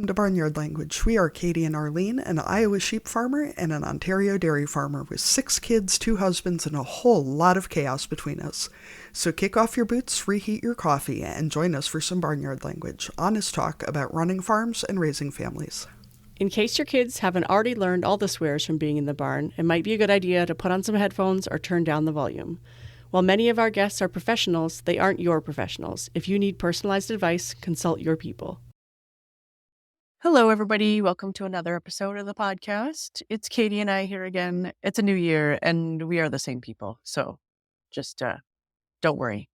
welcome to Barnyard Language. We are Katie and Arlene, an Iowa sheep farmer and an Ontario dairy farmer with 6 kids, 2 husbands, and a whole lot of chaos between us. So kick off your boots, reheat your coffee, and join us for some Barnyard Language, honest talk about running farms and raising families. In case your kids haven't already learned all the swears from being in the barn, it might be a good idea to put on some headphones or turn down the volume. While many of our guests are professionals, they aren't your professionals. If you need personalized advice, consult your people. Hello, everybody. Welcome to another episode of the podcast. It's Katie and I here again. It's a new year, and we are the same people. So just don't worry.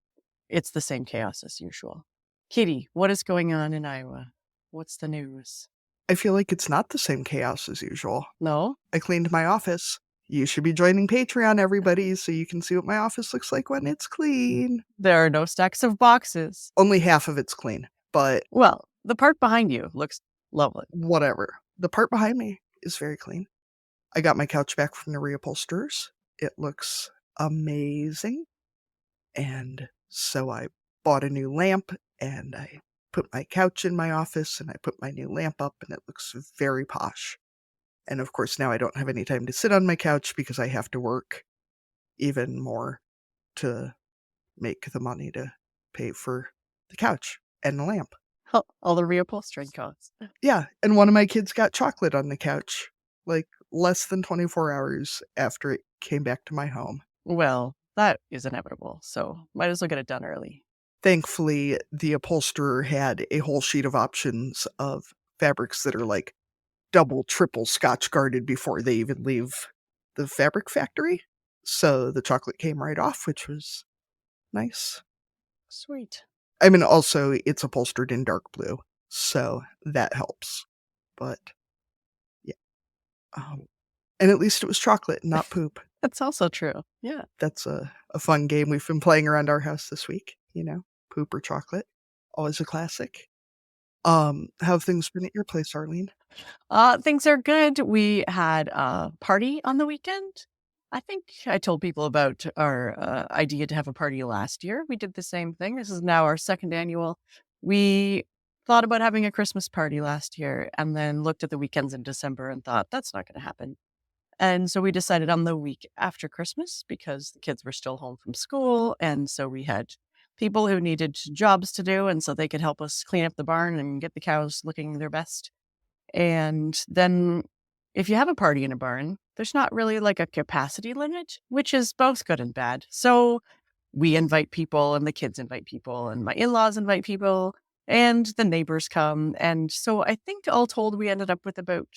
It's the same chaos as usual. Katie, what is going on in Iowa? What's the news? I feel like it's not the same chaos as usual. No? I cleaned my office. You should be joining Patreon, everybody, so you can see what my office looks like when it's clean. There are no stacks of boxes. Only half of it's clean, but... Well, the part behind you looks lovely. Whatever. The part behind me is very clean. I got my couch back from the reupholsterers. It looks amazing. And so I bought a new lamp, and I put my couch in my office, and I put my new lamp up, and it looks very posh. And of course, now I don't have any time to sit on my couch because I have to work even more to make the money to pay for the couch and the lamp. All the reupholstering costs. Yeah, and one of my kids got chocolate on the couch, like less than 24 hours after it came back to my home. Well, that is inevitable, so might as well get it done early. Thankfully, the upholsterer had a whole sheet of options of fabrics that are like double, triple Scotch guarded before they even leave the fabric factory. So the chocolate came right off, which was nice. Sweet. I mean, also, it's upholstered in dark blue, so that helps. But, yeah. And at least it was chocolate, not poop. That's also true. Yeah. That's a fun game we've been playing around our house this week, you know? Poop or chocolate. Always a classic. How have things been at your place, Arlene? Things are good. We had a party on the weekend. I think I told people about our idea to have a party last year. We did the same thing. This is now our second annual. We thought about having a Christmas party last year and then looked at the weekends in December and thought, that's not going to happen. And so we decided on the week after Christmas because the kids were still home from school. And so we had people who needed jobs to do. And so they could help us clean up the barn and get the cows looking their best. And then if you have a party in a barn, there's not really like a capacity limit, which is both good and bad. So we invite people and the kids invite people and my in-laws invite people and the neighbors come. And so I think all told, we ended up with about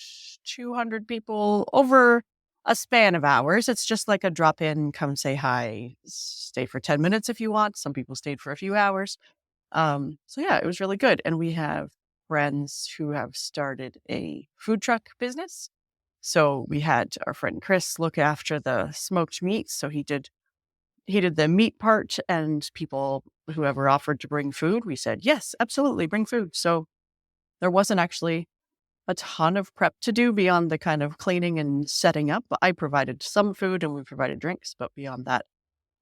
200 people over a span of hours. It's just like a drop in, come say hi, stay for 10 minutes if you want. Some people stayed for a few hours. So yeah, it was really good. And we have friends who have started a food truck business. So we had our friend Chris look after the smoked meat. So he did the meat part, and people, whoever offered to bring food, we said, yes, absolutely, bring food. So there wasn't actually a ton of prep to do beyond the kind of cleaning and setting up. I provided some food and we provided drinks, but beyond that,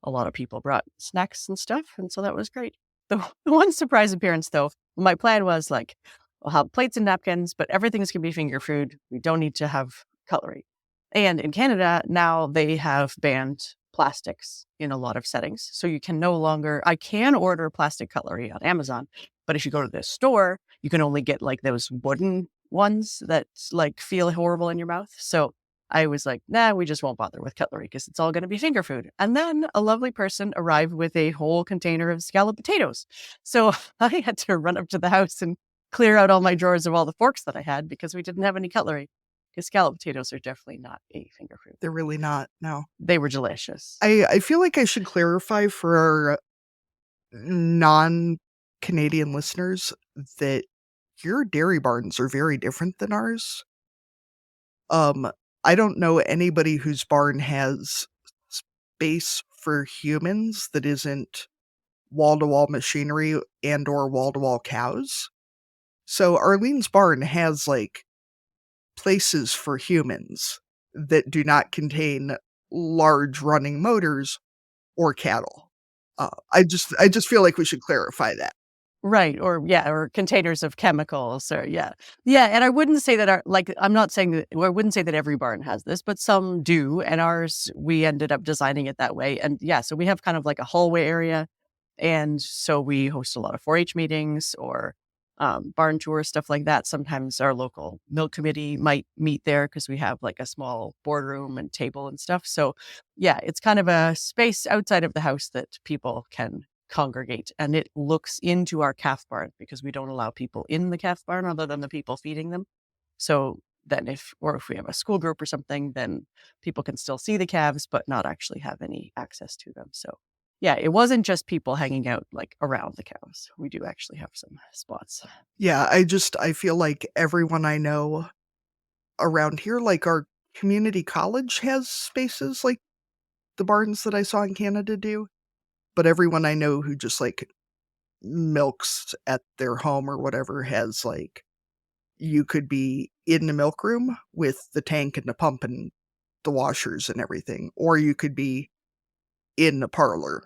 a lot of people brought snacks and stuff. And so that was great. The one surprise appearance, though, my plan was like, we'll have plates and napkins, but everything's going to be finger food. We don't need to have cutlery. And in Canada, now they have banned plastics in a lot of settings. So you can no longer, I can order plastic cutlery on Amazon, but if you go to the store, you can only get like those wooden ones that like feel horrible in your mouth. So I was like, nah, we just won't bother with cutlery because it's all going to be finger food. And then a lovely person arrived with a whole container of scalloped potatoes. So I had to run up to the house and clear out all my drawers of all the forks that I had because we didn't have any cutlery. Because scalloped potatoes are definitely not a finger food. They're really not, no. They were delicious. I feel like I should clarify for our non-Canadian listeners that your dairy barns are very different than ours. I don't know anybody whose barn has space for humans that isn't wall-to-wall machinery and or wall-to-wall cows. So Arlene's barn has like places for humans that do not contain large running motors or cattle. I just feel like we should clarify that. Right. Or containers of chemicals Yeah. And I wouldn't say that I'm not saying that, I wouldn't say that every barn has this, but some do. And ours, we ended up designing it that way. And so we have kind of like a hallway area. And so we host a lot of 4-H meetings or barn tours, stuff like that. Sometimes our local milk committee might meet there because we have like a small boardroom and table and stuff. So it's kind of a space outside of the house that people can congregate, and it looks into our calf barn because we don't allow people in the calf barn other than the people feeding them. So then if we have a school group or something, then people can still see the calves but not actually have any access to them. So it wasn't just people hanging out like around the cows. We do actually have some spots. Yeah, I feel like everyone I know around here, like our community college has spaces like the barns that I saw in Canada do, but everyone I know who just, like, milks at their home or whatever has, like, you could be in the milk room with the tank and the pump and the washers and everything, or you could be in the parlor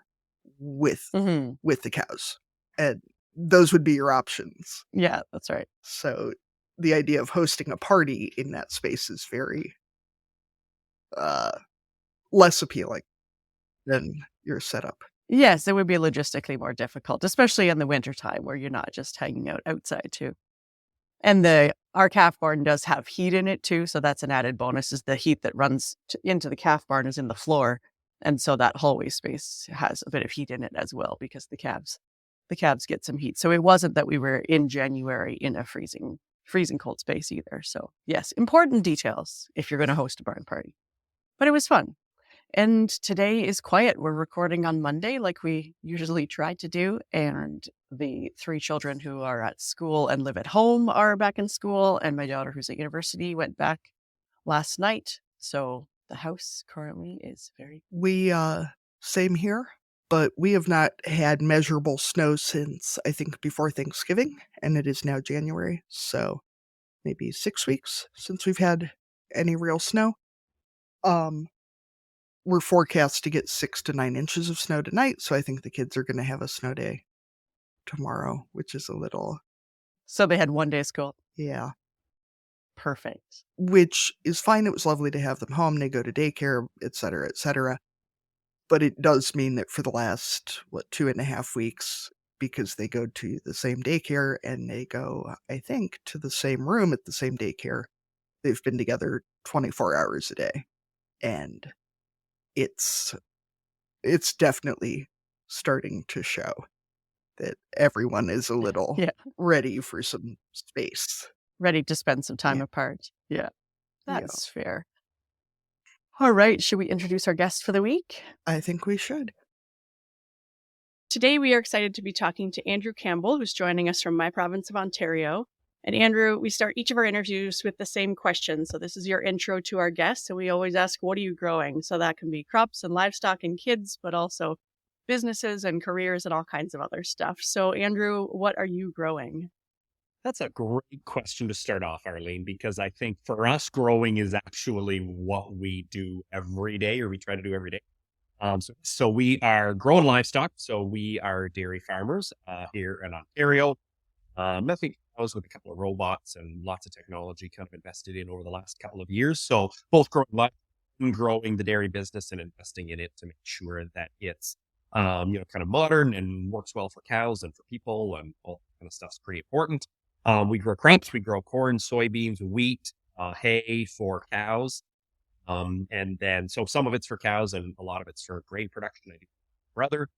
with Hmm. with the cows, and those would be your options. Yeah, that's right. So, the idea of hosting a party in that space is very, uh, less appealing than your setup. Yes, it would be logistically more difficult, especially in the wintertime where you're not just hanging out outside too. And our calf barn does have heat in it too, so that's an added bonus. Is the heat that runs into the calf barn is in the floor, and so that hallway space has a bit of heat in it as well because the calves get some heat. So it wasn't that we were in January in a freezing cold space either. So yes, important details if you're going to host a barn party. But it was fun. And today is quiet. We're recording on Monday like we usually try to do. And the 3 children who are at school and live at home are back in school. And my daughter, who's at university, went back last night. So the house currently is very... We, same here, but we have not had measurable snow since, I think, before Thanksgiving, and it is now January, so maybe 6 weeks since we've had any real snow. Um, we're forecast to get 6 to 9 inches of snow tonight, so I think the kids are gonna have a snow day tomorrow, which is a little So they had 1 day of school. yeah, Perfect. which is fine. It was lovely to have them home. They go to daycare, etcetera, but it does mean that for the last, 2.5 weeks, because they go to the same daycare and they go, I think, to the same room at the same daycare, they've been together 24 hours a day, and it's definitely starting to show that everyone is a little Yeah. ready for some space. Ready to spend some time Yeah. apart. Yeah. Yeah. That's fair. All right. Should we introduce our guest for the week? I think we should. Today, we are excited to be talking to Andrew Campbell, who's joining us from my province of Ontario. And Andrew, we start each of our interviews with the same question. So this is your intro to our guests. And we always ask, what are you growing? So that can be crops and livestock and kids, but also businesses and careers and all kinds of other stuff. So Andrew, what are you growing? That's a great question to start off, Arlene, because I think for us, growing is actually what we do every day, or we try to do every day. So we are growing livestock. So we are dairy farmers here in Ontario. Nothing else with a couple of robots and lots of technology kind of invested in over the last couple of years. So both growing livestock and growing the dairy business and investing in it to make sure that it's kind of modern and works well for cows and for people and all that kind of stuff's pretty important. We grow crops. We grow corn, soybeans, wheat, hay for cows. And then, so some of it's for cows and a lot of it's for grain production. I do brother.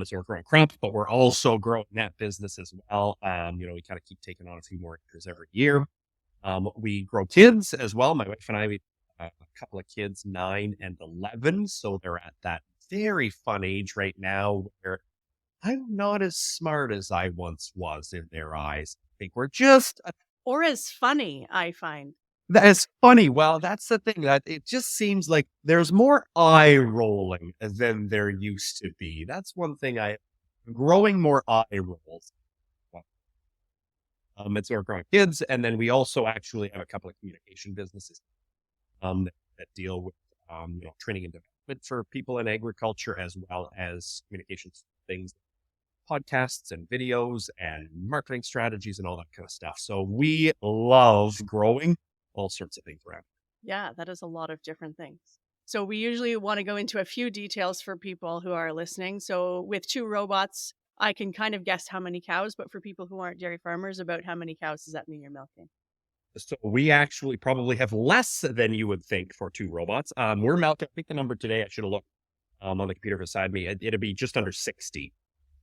So we're growing crops, but we're also growing that business as well. We kind of keep taking on a few more acres every year. We grow kids as well. My wife and I, we have a couple of kids, 9 and 11. So they're at that very fun age right now where I'm not as smart as I once was in their eyes. I think we're just Or as funny, I find. that is funny. Well, that's the thing, that it just seems like there's more eye rolling than there used to be. That's one thing growing more eye rolls. It's our growing kids. And then we also actually have a couple of communication businesses that deal with, training and development for people in agriculture, as well as communications things podcasts and videos and marketing strategies and all that kind of stuff. So we love growing all sorts of things around. Yeah, that is a lot of different things. So we usually want to go into a few details for people who are listening. So with 2 robots, I can kind of guess how many cows, but for people who aren't dairy farmers, about how many cows does that mean you're milking? So we actually probably have less than you would think for 2 robots. We're milking, I think the number today, I should have looked on the computer beside me, it'd be just under 60.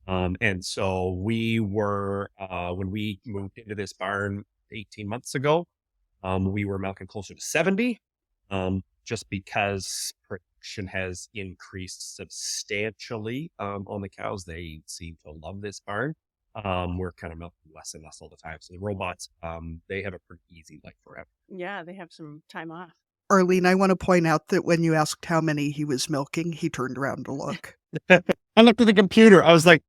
And so we were, when we moved into this barn 18 months ago, we were milking closer to 70, just because production has increased substantially on the cows. They seem to love this barn. We're kind of milking less and less all the time. So the robots, they have a pretty easy life forever. Yeah, they have some time off. Arlene, I want to point out that when you asked how many he was milking, he turned around to look. I looked at the computer. I was like,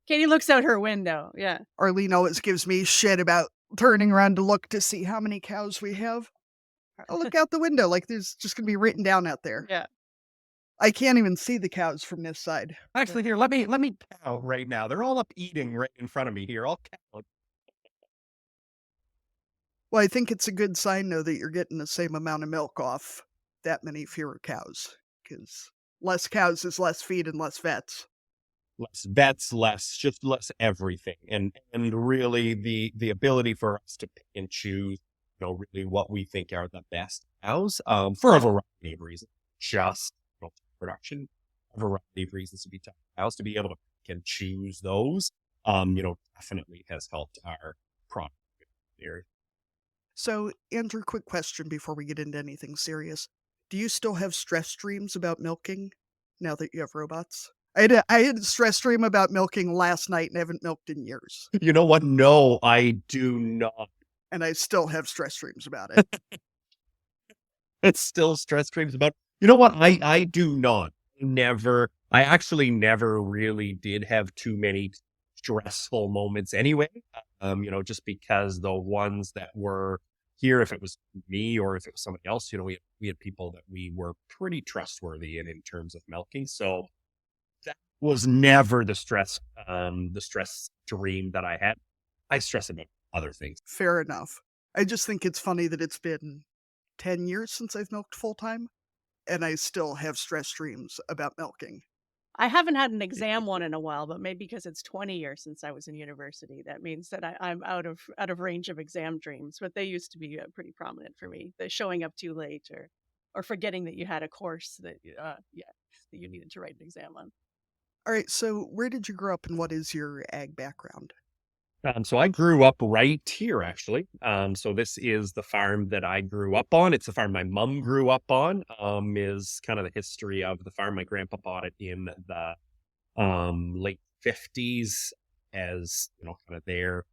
Katie looks out her window. Yeah. Arlene always gives me shit about turning around to look to see how many cows we have. I'll look out the window like there's just going to be written down out there. Yeah. I can't even see the cows from this side. actually, here, let me count right now. They're all up eating right in front of me here. I'll count. Well, I think it's a good sign, though, that you're getting the same amount of milk off that many fewer cows. Because less cows is less feed and less vets. Less vets, just less everything. And really the ability for us to pick and choose, really what we think are the best cows, for a variety of reasons. Just production, a variety of reasons to be tough cows, to be able to pick and choose those, definitely has helped our product area. So, Andrew, quick question before we get into anything serious. Do you still have stress dreams about milking now that you have robots? I had a stress dream about milking last night and haven't milked in years. You know what? No, I do not. And I still have stress dreams about it. It's still stress dreams about. You know what? I do not. I actually never really did have too many stressful moments anyway. Just because the ones that were here, if it was me or if it was somebody else, we had people that we were pretty trustworthy in terms of milking. So that was never the stress dream that I had. I stress about other things. Fair enough. I just think it's funny that it's been 10 years since I've milked full time, and I still have stress dreams about milking. I haven't had an exam one in a while, but maybe because it's 20 years since I was in university, that means that I'm out of range of exam dreams. But they used to be pretty prominent for me. The showing up too late or forgetting that you had a course that that you needed to write an exam on. All right, so where did you grow up and what is your ag background? So I grew up right here, actually. So this is the farm that I grew up on. It's the farm my mom grew up on, is kind of the history of the farm. My grandpa bought it in the late 50s as, kind of their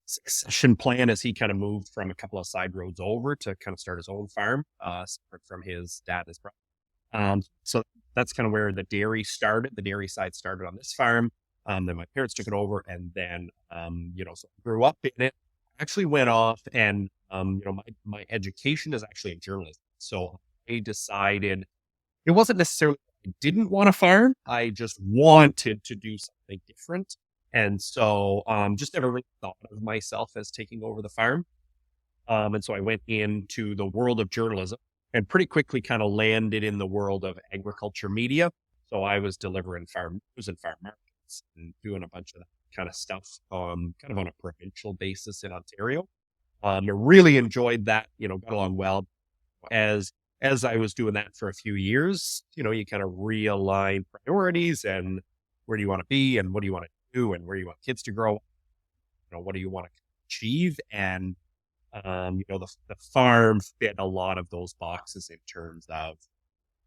succession plan as he kind of moved from a couple of side roads over to kind of start his own farm, separate from his dad and his brother. So that's kind of where the dairy started. The dairy side started on this farm. Then my parents took it over, and then, so I grew up in it. Actually went off and, my education is actually in journalism. So I decided it wasn't necessarily, I didn't want to farm. I just wanted to do something different. And so, just never really thought of myself as taking over the farm. And so I went into the world of journalism and pretty quickly kind of landed in the world of agriculture media. So I was delivering farm news and farm markets and doing a bunch of that kind of stuff, kind of on a provincial basis in Ontario. I really enjoyed that, got along well. As I was doing that for a few years, you kind of realign priorities and where do you want to be and what do you want to do and where you want kids to grow, what do you want to achieve? And, the farm fit a lot of those boxes in terms of a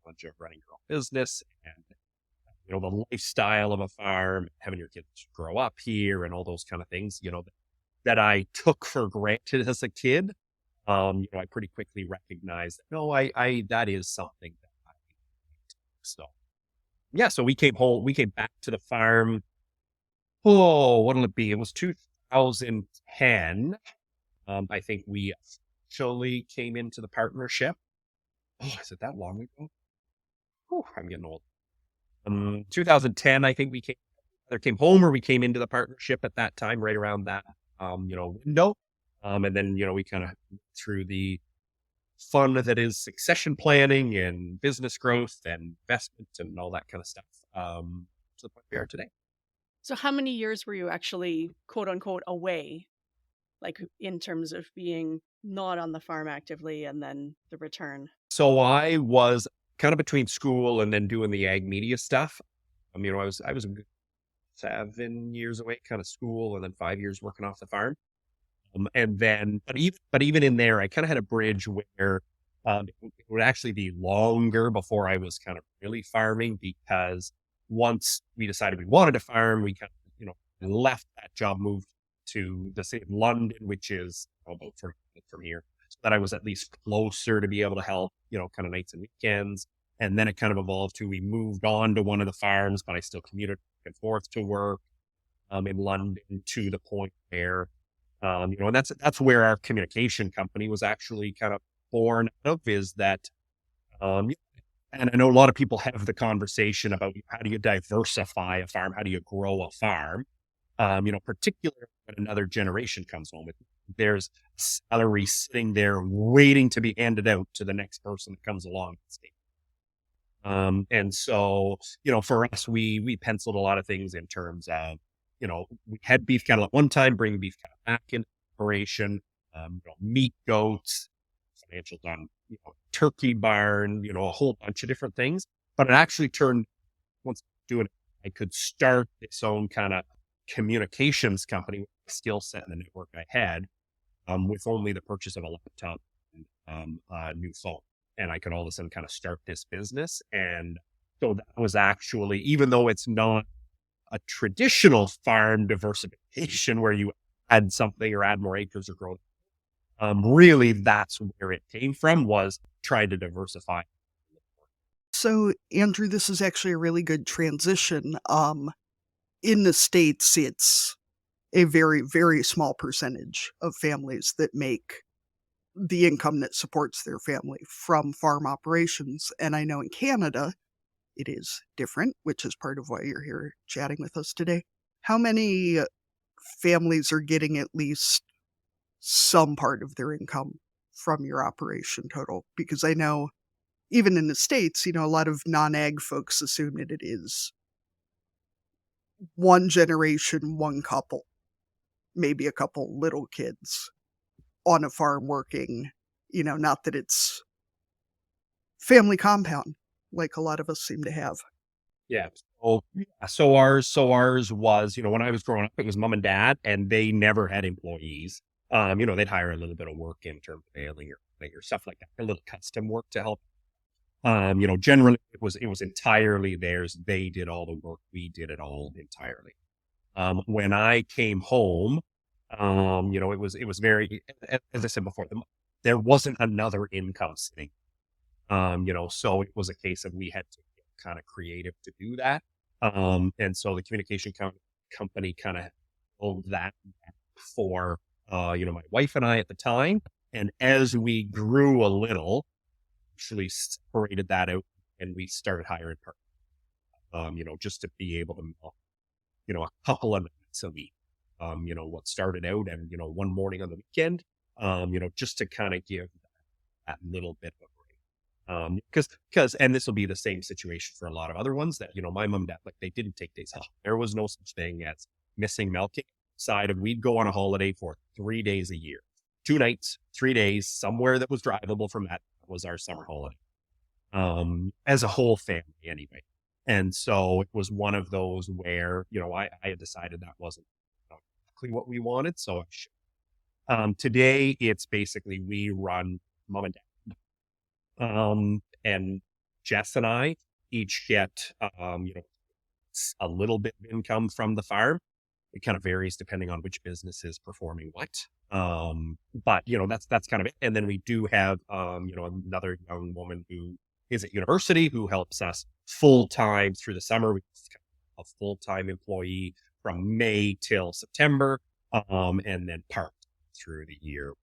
bunch of running your own business and, the lifestyle of a farm, having your kids grow up here and all those kind of things, that I took for granted as a kid. I pretty quickly recognized that, no, that is something that I like to do. So, yeah, so we came back to the farm. Oh, what'll it be? It was 2010. I think we officially came into the partnership. Oh, is it that long ago? Oh, I'm getting old. 2010, I think we came home or we came into the partnership at that time, right around that, window. And then, we kind of through the fun that is succession planning and business growth and investment and all that kind of stuff. To the point we are today. So how many years were you actually, quote unquote, away, like in terms of being not on the farm actively and then the return? So I was kind of between school and then doing the ag media stuff. I was a good 7 years away, kind of school, and then 5 years working off the farm. And then, but even in there, I kind of had a bridge where it would actually be longer before I was kind of really farming, because once we decided we wanted to farm, we kind of, left that job, moved to the city of London, which is about 30 minutes from here, so that I was at least closer to be able to help, kind of nights and weekends. And then it kind of evolved to, we moved on to one of the farms, but I still commuted back and forth to work in London, to the point where, and that's where our communication company was actually kind of born out of, is that, and I know a lot of people have the conversation about how do you diversify a farm? How do you grow a farm? Particularly when another generation comes home, there's salary sitting there waiting to be handed out to the next person that comes along. And so, for us, we penciled a lot of things in terms of, we had beef cattle at one time, bring beef cattle back into operation, meat, goats, financials on, turkey barn, a whole bunch of different things. But it actually turned, once doing it, I could start its own kind of communications company with the skill set and the network I had, with only the purchase of a laptop and a new phone. And I could all of a sudden kind of start this business. And so that was actually, even though it's not a traditional farm diversification where you add something or add more acres or grow, really that's where it came from, was trying to diversify. So, Andrew, this is actually a really good transition. In the States, it's a very, very small percentage of families that make the income that supports their family from farm operations. And I know in Canada, it is different, which is part of why you're here chatting with us today. How many families are getting at least some part of their income from your operation total? Because I know even in the States, a lot of non-ag folks assume that it is one generation, one couple, maybe a couple little kids on a farm working, not that it's family compound like a lot of us seem to have. Yeah. So ours was, when I was growing up, it was mom and dad, and they never had employees. They'd hire a little bit of work in terms of mailing or stuff like that, a little custom work to help. Generally it was entirely theirs. They did all the work. We did it all entirely. When I came home, it was very, as I said before, there wasn't another income sitting. So it was a case of we had to get kind of creative to do that. And so the communication company kind of held that for, my wife and I at the time. And as we grew a little, actually separated that out, and we started hiring partners, just to be able to, a couple of nights a week, what started out and, one morning on the weekend, just to kind of give that little bit of a break. Because, and this will be the same situation for a lot of other ones that, my mom and dad, like, they didn't take days off. There was no such thing as missing milking. Side of, we'd go on a holiday for 3 days a year, 2 nights, 3 days, somewhere that was drivable from that was our summer holiday, as a whole family anyway. And so it was one of those where, I had decided that wasn't exactly what we wanted. So today it's basically, we run mom and dad, and Jess and I each get, a little bit of income from the farm. It kind of varies depending on which business is performing what. But that's kind of it. And then we do have, another young woman who is at university who helps us full time through the summer. We're a full time employee from May till September, and then part through the year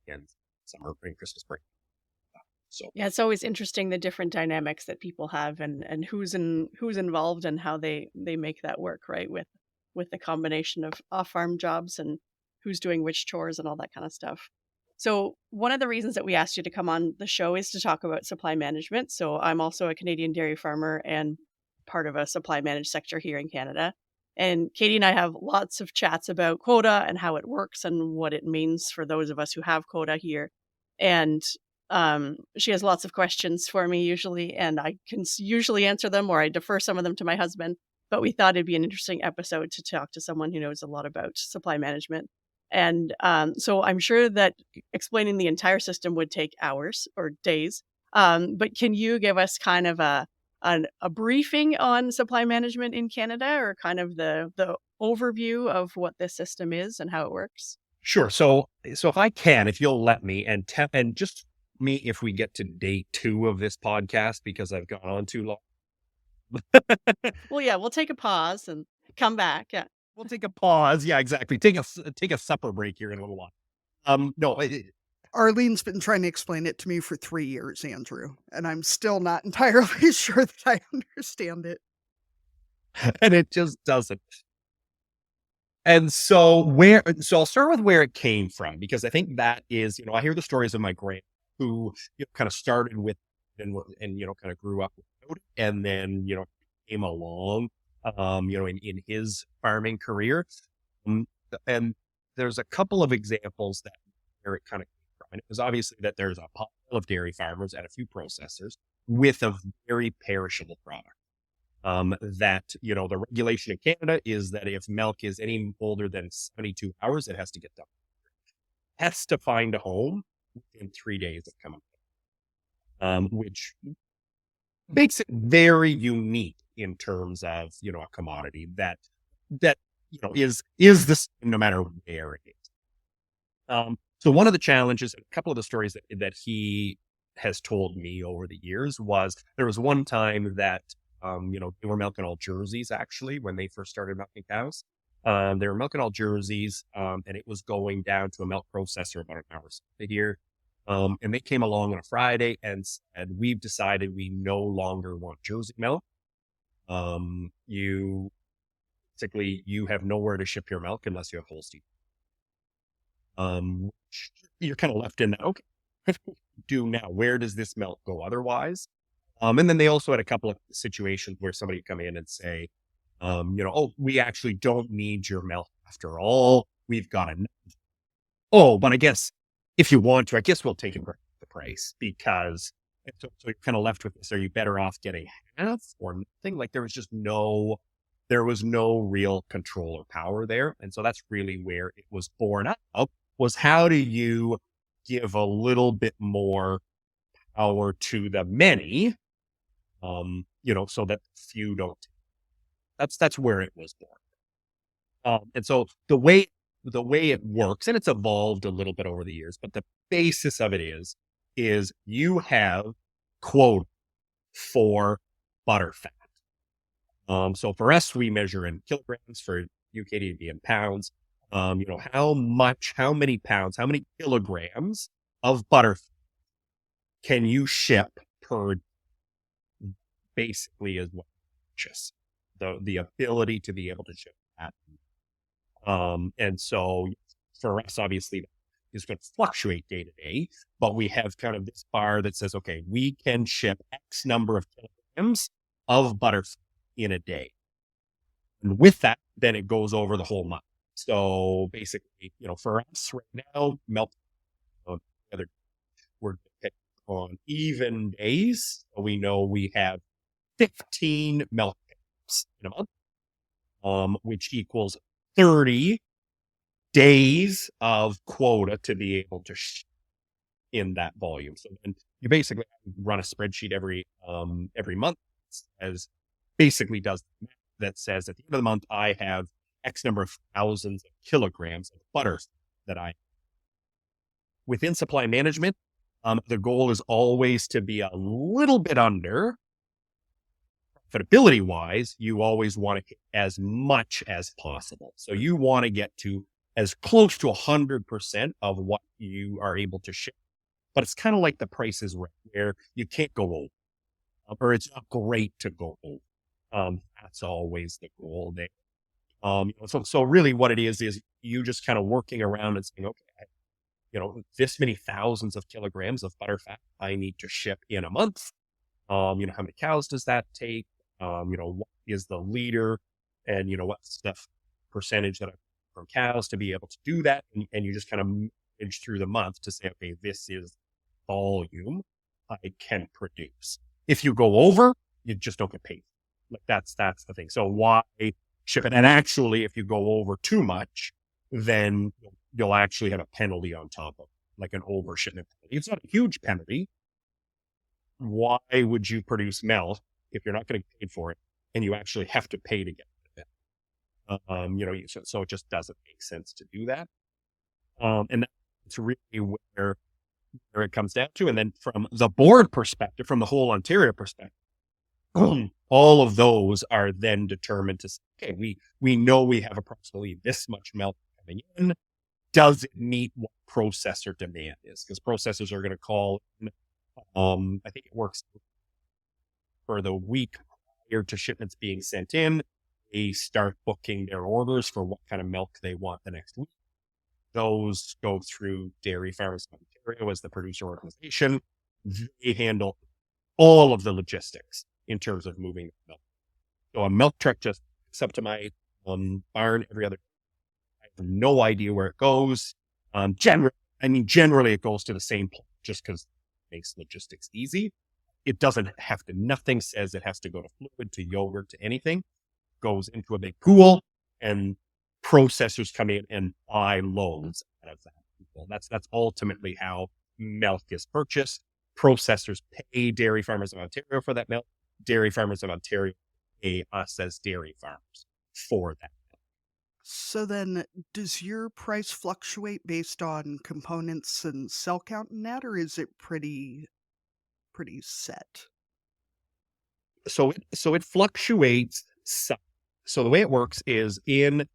and summer and Christmas break. So Yeah, it's always interesting the different dynamics that people have and who's involved and how they make that work, right? With the combination of off-farm jobs and who's doing which chores and all that kind of stuff. So one of the reasons that we asked you to come on the show is to talk about supply management. So I'm also a Canadian dairy farmer and part of a supply managed sector here in Canada. And Katie and I have lots of chats about quota and how it works and what it means for those of us who have quota here. And she has lots of questions for me usually, and I can usually answer them or I defer some of them to my husband. But we thought it'd be an interesting episode to talk to someone who knows a lot about supply management. And so I'm sure that explaining the entire system would take hours or days. But can you give us kind of a briefing on supply management in Canada, or kind of the overview of what this system is and how it works? sure. So if I can, if you'll let me, and just me if we get to day 2 of this podcast because I've gone on too long. Well, yeah, we'll take a pause and come back. Yeah. We'll take a pause. Yeah, exactly. Take a supper break here in a little while. No, Arlene's been trying to explain it to me for 3 years, Andrew, and I'm still not entirely sure that I understand it. and it just doesn't. And so I'll start with where it came from, because I think that is, I hear the stories of my grand who, kind of started with and kind of grew up with it, and then, came along, in his farming career. And there's a couple of examples that where it kind of came from. And it was obviously that there's a pile of dairy farmers and a few processors with a very perishable product. That, the regulation in Canada is that if milk is any older than 72 hours, it has to get dumped. It has to find a home within 3 days of coming, which makes it very unique in terms of, a commodity that is the same no matter where it is. So one of the challenges, a couple of the stories that he has told me over the years was there was one time that, they were milking all jerseys actually when they first started milking cows. They were milking all jerseys, and it was going down to a milk processor about an hour here. And they came along on a Friday and said, "We've decided we no longer want Jersey milk. You have nowhere to ship your milk unless you have Holstein." You're kind of left in that, okay, what do we do now? Where does this milk go otherwise? And then they also had a couple of situations where somebody would come in and say, "Oh, we actually don't need your milk after all. We've got enough. Oh, but I guess if you want to, I guess we'll take it for the price," because so you're kind of left with this. Are you better off getting half or nothing? Like there was no real control or power there. And so that's really where it was born out, was how do you give a little bit more power to the many, so that few don't. That's where it was born. And so the way it works, and it's evolved a little bit over the years, but the basis of it is you have quota for butter fat. So for us, we measure in kilograms. For you, Katie, it'd be in pounds. How many pounds, how many kilograms of butter can you ship per, basically is what just the ability to be able to ship that. And so for us, obviously, it's going to fluctuate day to day, but we have kind of this bar that says, okay, we can ship X number of kilograms of butter in a day. And with that, then it goes over the whole month. So basically, for us right now, milk, we're on even days. So we know we have 15 milk pickups in a month, which equals 30 days of quota to be able to in that volume. So then you basically run a spreadsheet every month as basically does that says at the end of the month, I have X number of thousands of kilograms of butter that within supply management. The goal is always to be a little bit under. Profitability wise, you always want to hit as much as possible. So you want to get to as close to 100% of what you are able to ship but it's kind of like the Price is Right, where you can't go over, or it's not great to go over. That's always the goal there. So really what it is you just kind of working around and saying, okay, this many thousands of kilograms of butterfat I need to ship in a month. How many cows does that take? What is the leader, and what's the percentage that from cows to be able to do that? And you just kind of manage through the month to say, okay, this is volume I can produce. If you go over, you just don't get paid. Like that's the thing. So why ship it? And actually, if you go over too much, then you'll actually have a penalty on top of it, like an overshipment penalty. It's not a huge penalty. Why would you produce milk if you're not going to get paid for it, and you actually have to pay to get it? So it just doesn't make sense to do that. And that's really where it comes down to. And then from the board perspective, from the whole Ontario perspective, all of those are then determined to say, okay, we know we have approximately this much milk coming in. Does it meet what processor demand is? Because processors are going to call in, I think it works for the week prior to shipments being sent in. They start booking their orders for what kind of milk they want the next week. Those go through Dairy Farmers of Ontario as the producer organization. They handle all of the logistics in terms of moving the milk. So a milk truck just picks up to my barn every other day. I have no idea where it goes. Generally it goes to the same place just because it makes logistics easy. It doesn't have to, nothing says it has to go to fluid, to yogurt, to anything. It goes into a big pool, and processors come in and buy loads out of that pool. That's ultimately how milk is purchased. Processors pay Dairy Farmers of Ontario for that milk. Dairy Farmers of Ontario pay us as dairy farmers for that milk. So then, does your price fluctuate based on components and cell count and that, or is it pretty set? So it fluctuates some. So the way it works is and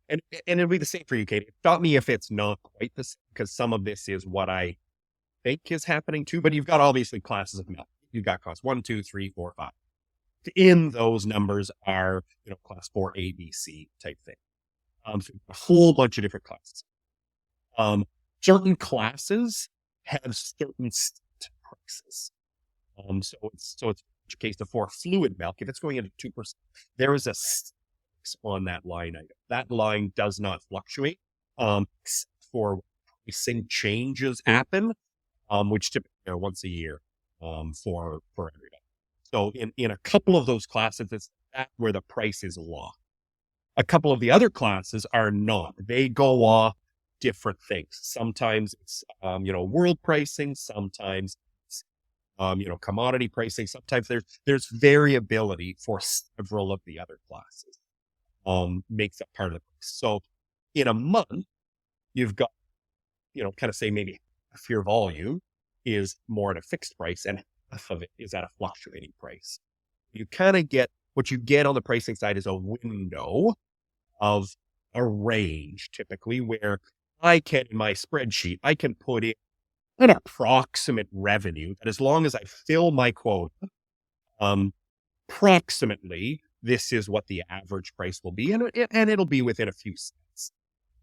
it'll be the same for you, Katie. Stop me if it's not quite the same, because some of this is what I think is happening too. But you've got obviously classes of milk. You've got class 1, 2, 3, 4, 5. In those numbers are class 4 A, B, C type thing. So a whole bunch of different classes. Certain classes have certain set prices. So it's in which case for fluid milk, if it's going into 2%, there is a on that line item. That line does not fluctuate, except for pricing changes happen, which typically once a year, for everybody. So in a couple of those classes, it's that where the price is locked. A couple of the other classes are not. They go off different things. Sometimes it's, world pricing. Sometimes it's, commodity pricing. Sometimes there's variability for several of the other classes. Makes that part of the price. So in a month, you've got, kind of say maybe half your volume is more at a fixed price and half of it is at a fluctuating price. You kind of get, what you get on the pricing side is a window of a range, typically, where I can, in my spreadsheet, I can put in an approximate revenue that as long as I fill my quota, approximately, this is what the average price will be, and it'll be within a few cents.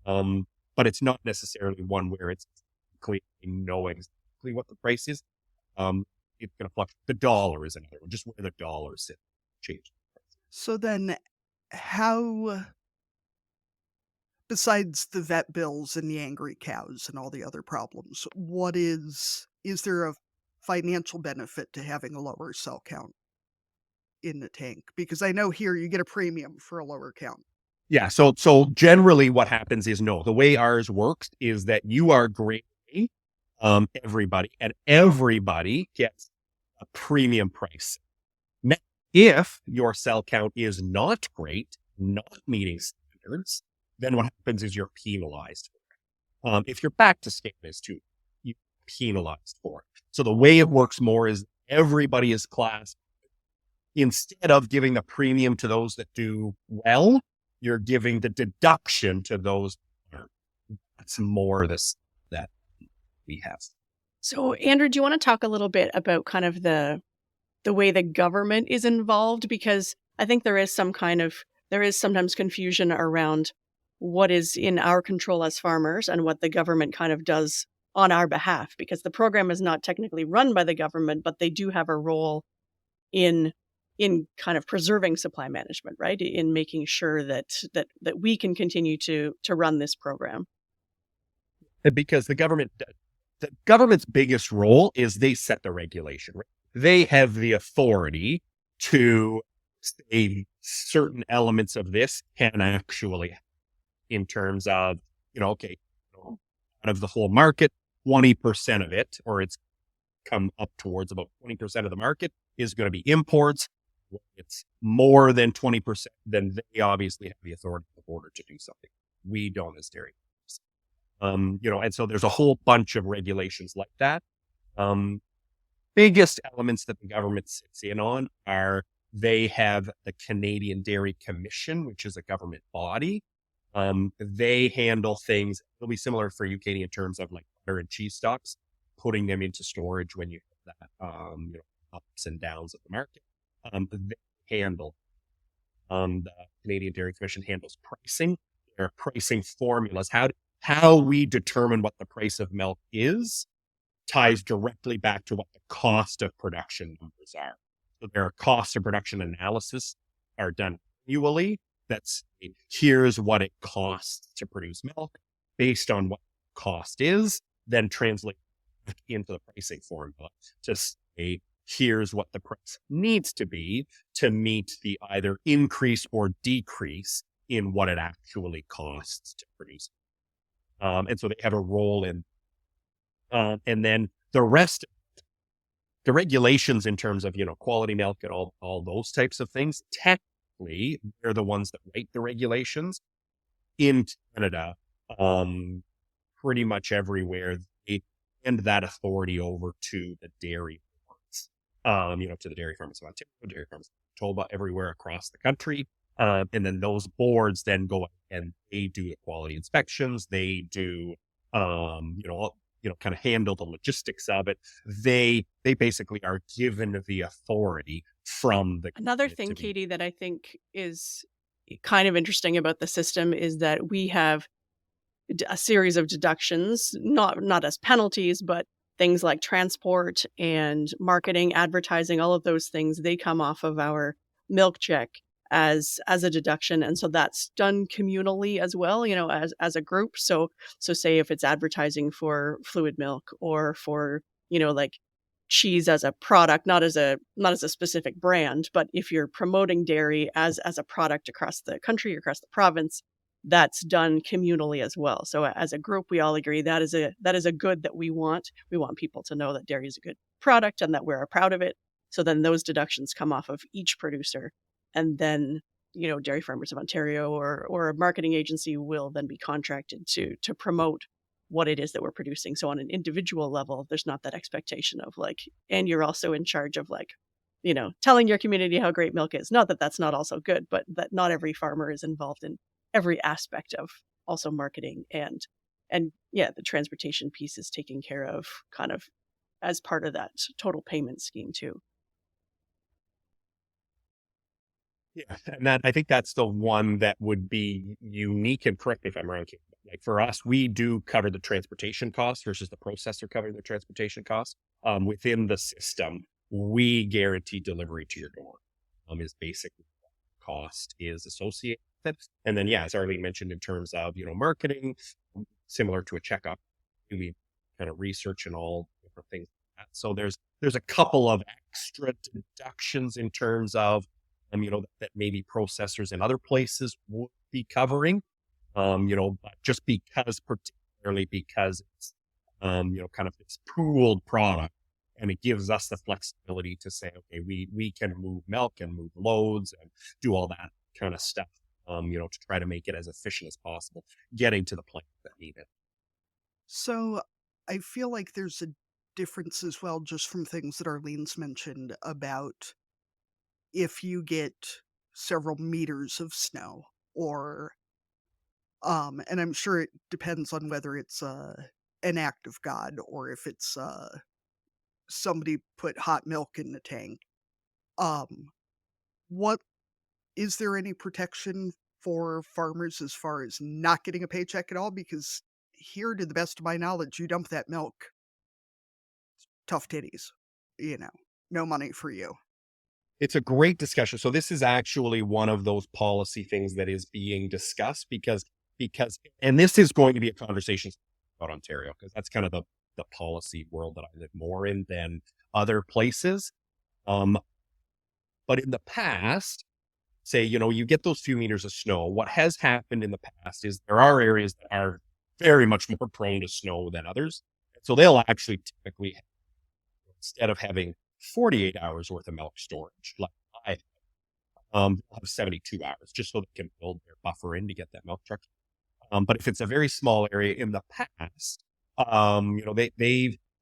But it's not necessarily one where it's clearly knowing exactly what the price is. It's going to fluctuate. The dollar is another one, just where the dollar sits, change. So then, how, besides the vet bills and the angry cows and all the other problems, is there a financial benefit to having a lower cell count in the tank? Because I know here you get a premium for a lower count. Yeah. So generally what happens is, no, the way ours works is that you are grading everybody, and everybody gets a premium price. Now, if your cell count is not great, not meeting standards, then what happens is you're penalized for it. If you're back to standards too, you're penalized for it. So the way it works more is everybody is classed. Instead of giving the premium to those that do well, you're giving the deduction to those. That's more this that we have. So, Andrew, do you want to talk a little bit about kind of the way the government is involved? Because I think there is sometimes confusion around what is in our control as farmers and what the government kind of does on our behalf, because the program is not technically run by the government, but they do have a role in kind of preserving supply management, right? In making sure that we can continue to run this program. Because the government's biggest role is they set the regulation. Right? They have the authority to say certain elements of this can actually, in terms of, okay, out of the whole market, 20% of it, or it's come up towards about 20% of the market is going to be imports. When it's more than 20%, then they obviously have the authority of the border to do something. We don't as dairy. And so there's a whole bunch of regulations like that. Biggest elements that the government sits in on are they have the Canadian Dairy Commission, which is a government body. They handle things. It'll be similar for UK in terms of like butter and cheese stocks, putting them into storage when you have that, ups and downs of the market. They handle. The Canadian Dairy Commission handles pricing. There are pricing formulas. How we determine what the price of milk is ties directly back to what the cost of production numbers are. So there are cost of production analysis are done annually. That's here's what it costs to produce milk based on what the cost is, then translate back into the pricing formula to say here's what the price needs to be to meet the either increase or decrease in what it actually costs to produce. And so they have a role in, and then the rest, the regulations in terms of, quality milk and all those types of things, technically, they're the ones that write the regulations. In Canada, pretty much everywhere, they hand that authority over to the dairy farms, to the dairy farmers of Ontario, dairy farmers of Manitoba, everywhere across the country. And then those boards then go and they do the quality inspections. They do, kind of handle the logistics of it. They basically are given the authority from the Another thing, Katie, that I think is kind of interesting about the system is that we have a series of deductions, not as penalties, but things like transport and marketing, advertising, all of those things, they come off of our milk check as a deduction. And so that's done communally as well, as a group. So say if it's advertising for fluid milk or for, like cheese as a product, not as a specific brand, but if you're promoting dairy as a product across the country, across the province, that's done communally as well. So as a group, we all agree that is a good that we want. We want people to know that dairy is a good product and that we're proud of it. So then those deductions come off of each producer. And then, Dairy Farmers of Ontario or a marketing agency will then be contracted to promote what it is that we're producing. So on an individual level, there's not that expectation of like, and you're also in charge of like, telling your community how great milk is. Not that that's not also good, but that not every farmer is involved in every aspect of also marketing and the transportation piece is taken care of kind of as part of that total payment scheme too. Yeah, and I think that's the one that would be unique, and correct me if I'm wrong. Like for us, we do cover the transportation costs versus the processor covering the transportation costs. Within the system, we guarantee delivery to your door. Is basically what cost is associated with it. And then, as Arlene mentioned, in terms of marketing, similar to a checkup, we kind of research and all different things like that. So there's a couple of extra deductions in terms of that maybe processors in other places would be covering, but just particularly because it's, kind of this pooled product and it gives us the flexibility to say, okay, we can move milk and move loads and do all that kind of stuff, to try to make it as efficient as possible, getting to the plant that need it. So I feel like there's a difference as well, just from things that Arlene's mentioned about if you get several meters of snow or and I'm sure it depends on whether it's an act of God, or if it's somebody put hot milk in the tank. Um, what is there any protection for farmers as far as not getting a paycheck at all? Because here, to the best of my knowledge, you dump that milk, tough titties, you know, no money for you. It's a great discussion. So this is actually one of those policy things that is being discussed because and this is going to be a conversation about Ontario, because that's kind of the policy world that I live more in than other places. But in the past, say, you get those few meters of snow. What has happened in the past is there are areas that are very much more prone to snow than others. So they'll actually typically, instead of having 48 hours worth of milk storage, like I they'll have 72 hours, just so they can build their buffer in to get that milk truck. But if it's a very small area in the past,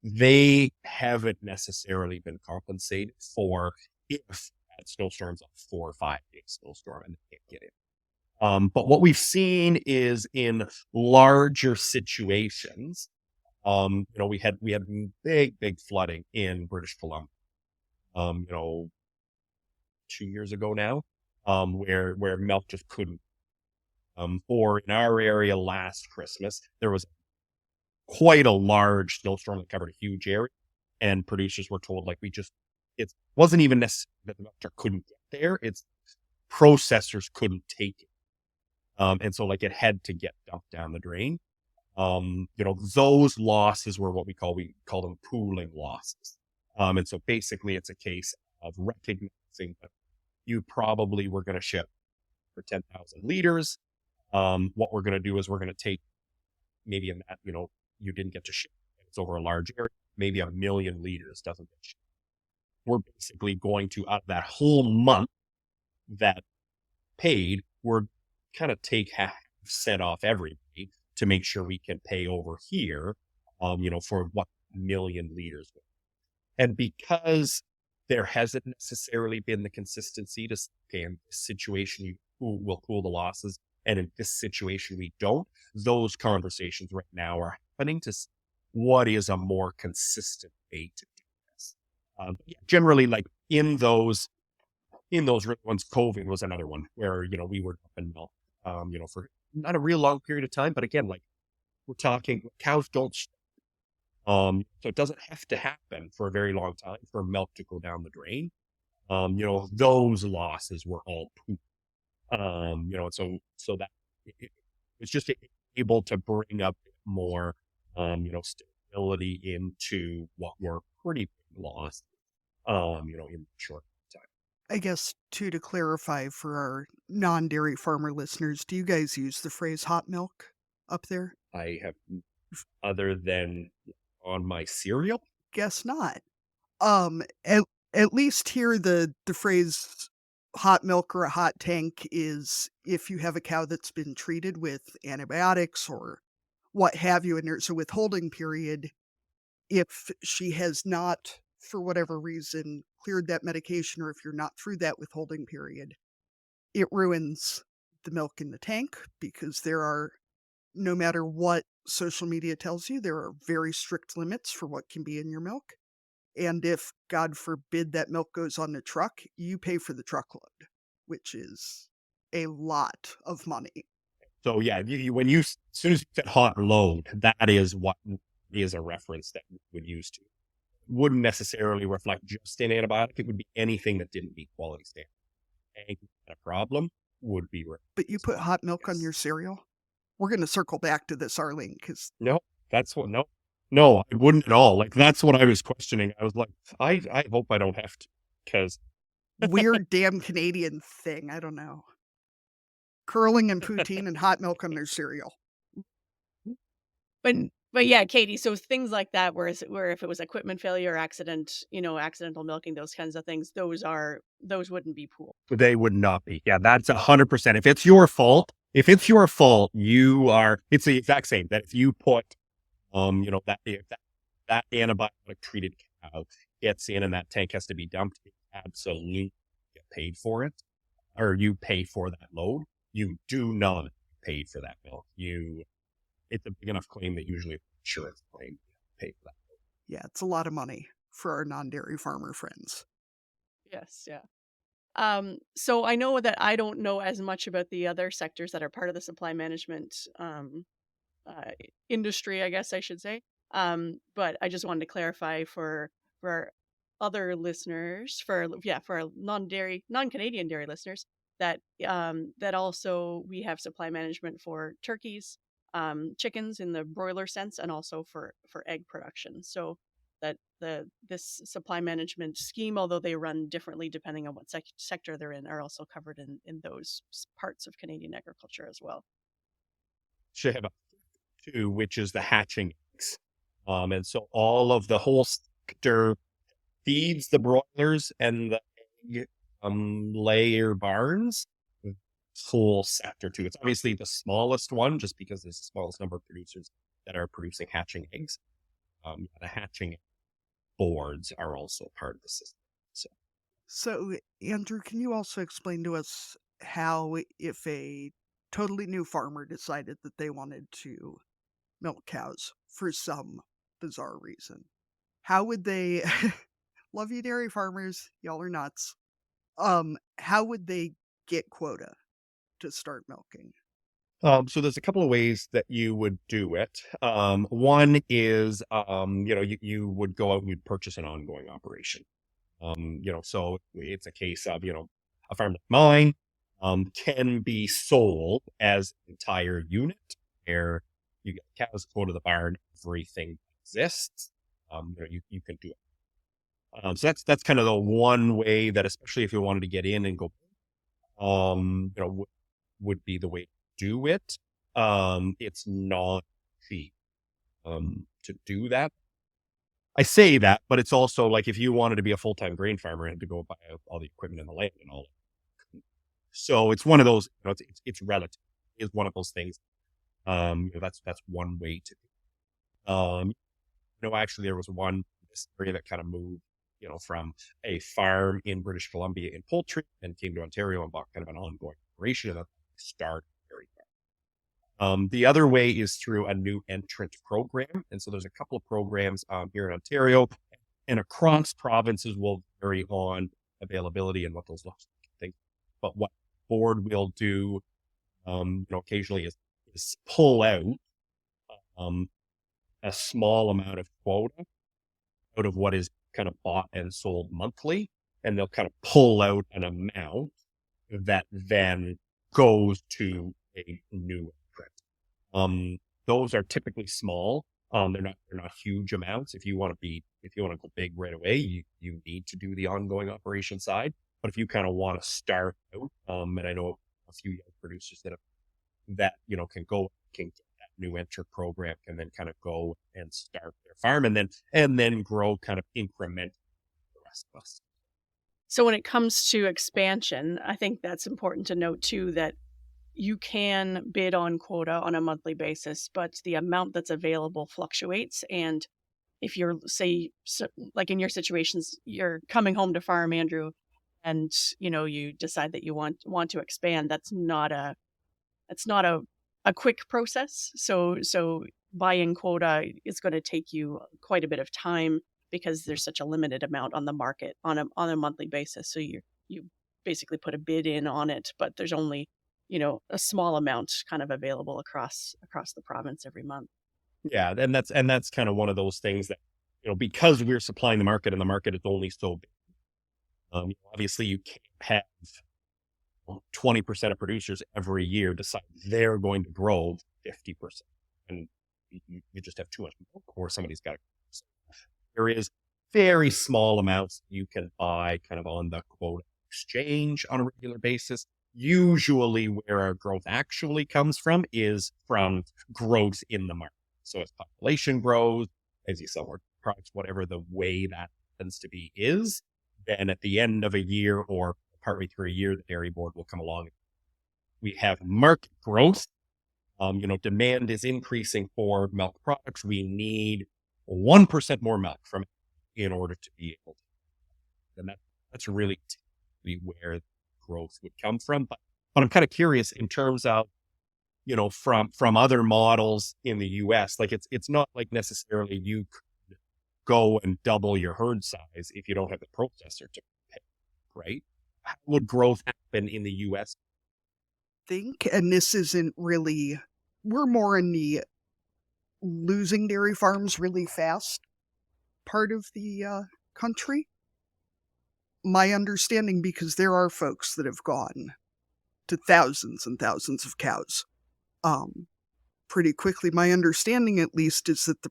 they haven't necessarily been compensated for if that snowstorm's a 4 or 5 day snowstorm and they can't get in. But what we've seen is in larger situations, we had big flooding in British Columbia, 2 years ago now, where milk just couldn't. Or in our area last Christmas, there was quite a large snowstorm that covered a huge area, and producers were told, like, it wasn't even necessarily that the milk truck couldn't get there; it's processors couldn't take it, and so like it had to get dumped down the drain. Those losses were what we call them pooling losses, and so basically it's a case of recognizing that you probably were going to ship for 10,000 liters. What we're going to do is we're going to take maybe in that, you didn't get to ship. It's over a large area, maybe 1 million liters doesn't get shipped. We're basically going to, out of that whole month that paid, we're kind of take half cent off everybody to make sure we can pay over here, for what 1 million liters. And because there hasn't necessarily been the consistency to say, okay, in this situation, we'll pool the losses, and in this situation, we don't. Those conversations right now are happening to see what is a more consistent way to do this. Generally, like in those real ones, COVID was another one where, we were up in milk, for not a real long period of time. But again, like we're talking, cows don't. So it doesn't have to happen for a very long time for milk to go down the drain. Those losses were all poop. So that it's just able to bring up more, stability into what were pretty big losses, in short time. I guess, too, to clarify for our non-dairy farmer listeners, do you guys use the phrase hot milk up there? I have, other than on my cereal. Guess not. At least here the phrase hot milk or a hot tank is if you have a cow that's been treated with antibiotics or what have you, and there's a withholding period. If she has not, for whatever reason, cleared that medication, or if you're not through that withholding period, it ruins the milk in the tank, because there are, no matter what social media tells you, there are very strict limits for what can be in your milk. And if, God forbid, that milk goes on the truck, you pay for the truckload, which is a lot of money. So yeah, as soon as you said hot load, that is what is a reference that we would use to. Wouldn't necessarily reflect just an antibiotic. It would be anything that didn't meet quality standards. And a problem would be. But you put hot milk on your cereal? We're going to circle back to this, Arlene, because no, I wouldn't at all. Like, that's what I was questioning. I was like, I hope I don't have to, because weird damn Canadian thing. I don't know. Curling and poutine and hot milk on their cereal. But yeah, Katie, so things like that, where if it was equipment failure, accident, accidental milking, those kinds of things, those wouldn't be pooled. They would not be. Yeah, that's 100%. If it's your fault, it's the exact same. That if you put, if that antibiotic treated cow gets in and that tank has to be dumped, you absolutely get paid for it, or you pay for that load. You do not pay for that milk. It's a big enough claim that usually insurance claim pay for that. Yeah, it's a lot of money for our non-dairy farmer friends. Yes, yeah. So I know that I don't know as much about the other sectors that are part of the supply management uh, industry, I guess I should say. But I just wanted to clarify for other listeners, for our non-Canadian dairy listeners, that that also we have supply management for turkeys, chickens in the broiler sense, and also for egg production. So that this supply management scheme, although they run differently depending on what sector they're in, are also covered in those parts of Canadian agriculture as well. Should have a two, which is the hatching eggs. And so all of the whole sector feeds the broilers and the egg layer barns. Whole sector too. It's obviously the smallest one, just because there's the smallest number of producers that are producing hatching eggs. The hatching boards are also part of the system. So, Andrew, can you also explain to us how, if a totally new farmer decided that they wanted to milk cows for some bizarre reason, how would they, love you dairy farmers, y'all are nuts. How would they get quota to start milking? So there's a couple of ways that you would do it. One is, you would go out and you'd purchase an ongoing operation. So it's a case of, a farm like mine, can be sold as an entire unit where you get cows, go to the barn, everything exists. You can do it. So that's kind of the one way that, especially if you wanted to get in and go, would be the way to do it. It's not cheap, to do that. I say that, but it's also like if you wanted to be a full-time grain farmer, you had to go buy all the equipment and the land and all. So it's one of those, it's relative. It's one of those things. That's one way to. Actually, there was one area that kind of moved, from a farm in British Columbia in poultry and came to Ontario and bought kind of an ongoing operation and start very far. The other way is through a new entrant program. And so there's a couple of programs here in Ontario and across provinces will vary on availability and what those look like. But what board will do, occasionally is pull out a small amount of quota out of what is kind of bought and sold monthly. And they'll kind of pull out an amount that then goes to a new entrant. Those are typically small. They're not huge amounts. If you want to go big right away, you need to do the ongoing operation side. But if you kind of want to start out, and I know a few young producers that can get that new enter program and then kind of go and start their farm and then grow kind of increment the rest of us. So when it comes to expansion, I think that's important to note too, that you can bid on quota on a monthly basis, but the amount that's available fluctuates. And if you're, like in your situations, you're coming home to farm, Andrew, and you decide that you want to expand, that's not a quick process. So buying quota is going to take you quite a bit of time because there's such a limited amount on the market on a monthly basis. So you basically put a bid in on it, but there's only a small amount kind of available across the province every month. Yeah, and that's kind of one of those things that because we're supplying the market and the market is only so big. Obviously, you can't have 20% of producers every year decide they're going to grow 50%, and you just have too much milk, or somebody's got to. So there is very small amounts you can buy kind of on the quota exchange on a regular basis. Usually where our growth actually comes from is from growth in the market. So as population grows, as you sell more products, whatever the way that tends to be is, then at the end of a year or partway through a year, the dairy board will come along. We have market growth. Demand is increasing for milk products. We need 1% more milk from it in order to be able to. And that's really where growth would come from. But I'm kind of curious in terms of, from other models in the US, like it's not like necessarily you could go and double your herd size if you don't have the processor to pay, right? How would growth happen in the US? Think, and this isn't really, we're more in the losing dairy farms really fast part of the country. My understanding, because there are folks that have gone to thousands and thousands of cows pretty quickly. My understanding, at least, is that the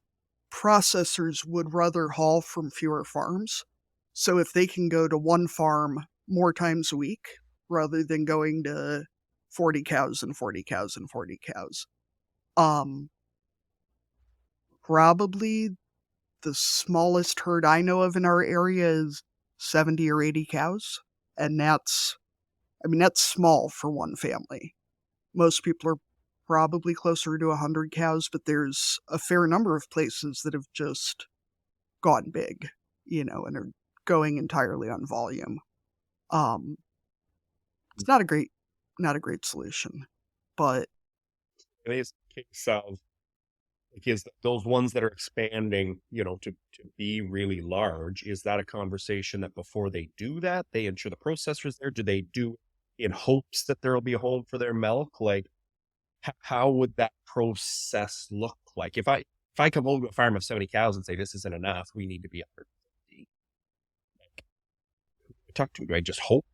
processors would rather haul from fewer farms. So if they can go to one farm more times a week rather than going to 40 cows and 40 cows and 40 cows, probably the smallest herd I know of in our area is 70 or 80 cows. And that's small for one family. Most people are probably closer to 100 cows, but there's a fair number of places that have just gone big, and are going entirely on volume. It's not a great solution, but In this case of like is those ones that are expanding, to be really large, is that a conversation that before they do that, they ensure the processor's there? Do they do it in hopes that there'll be a home for their milk? Like how would that process look like? If I come home to a farm of 70 cows and say this isn't enough, we need to be 150. Like, talk to me. Do I just hope?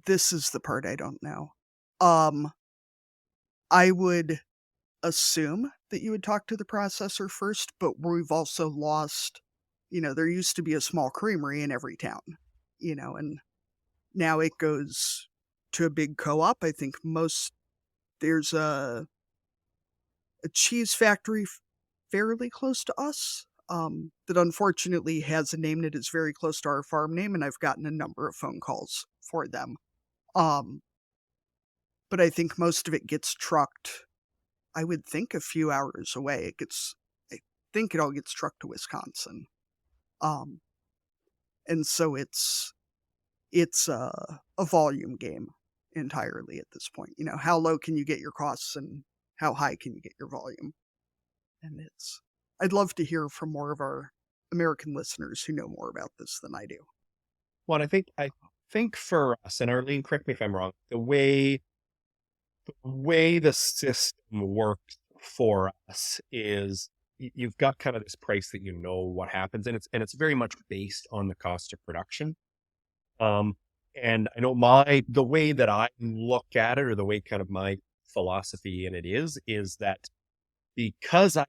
this is the part I don't know. I would assume that you would talk to the processor first, but we've also lost, there used to be a small creamery in every town, and now it goes to a big co-op. I think there's a cheese factory fairly close to us, that unfortunately has a name that is very close to our farm name, and I've gotten a number of phone calls for them. But I think most of it gets trucked, I would think, a few hours away. I think it all gets trucked to Wisconsin. And so it's a volume game entirely at this point. How low can you get your costs and how high can you get your volume? And I'd love to hear from more of our American listeners who know more about this than I do. Well, I think for us, and Arlene, correct me if I'm wrong, the way the system works for us is you've got kind of this price that what happens, and it's very much based on the cost of production. And I know the way that I look at it, or the way kind of my philosophy in it is that because I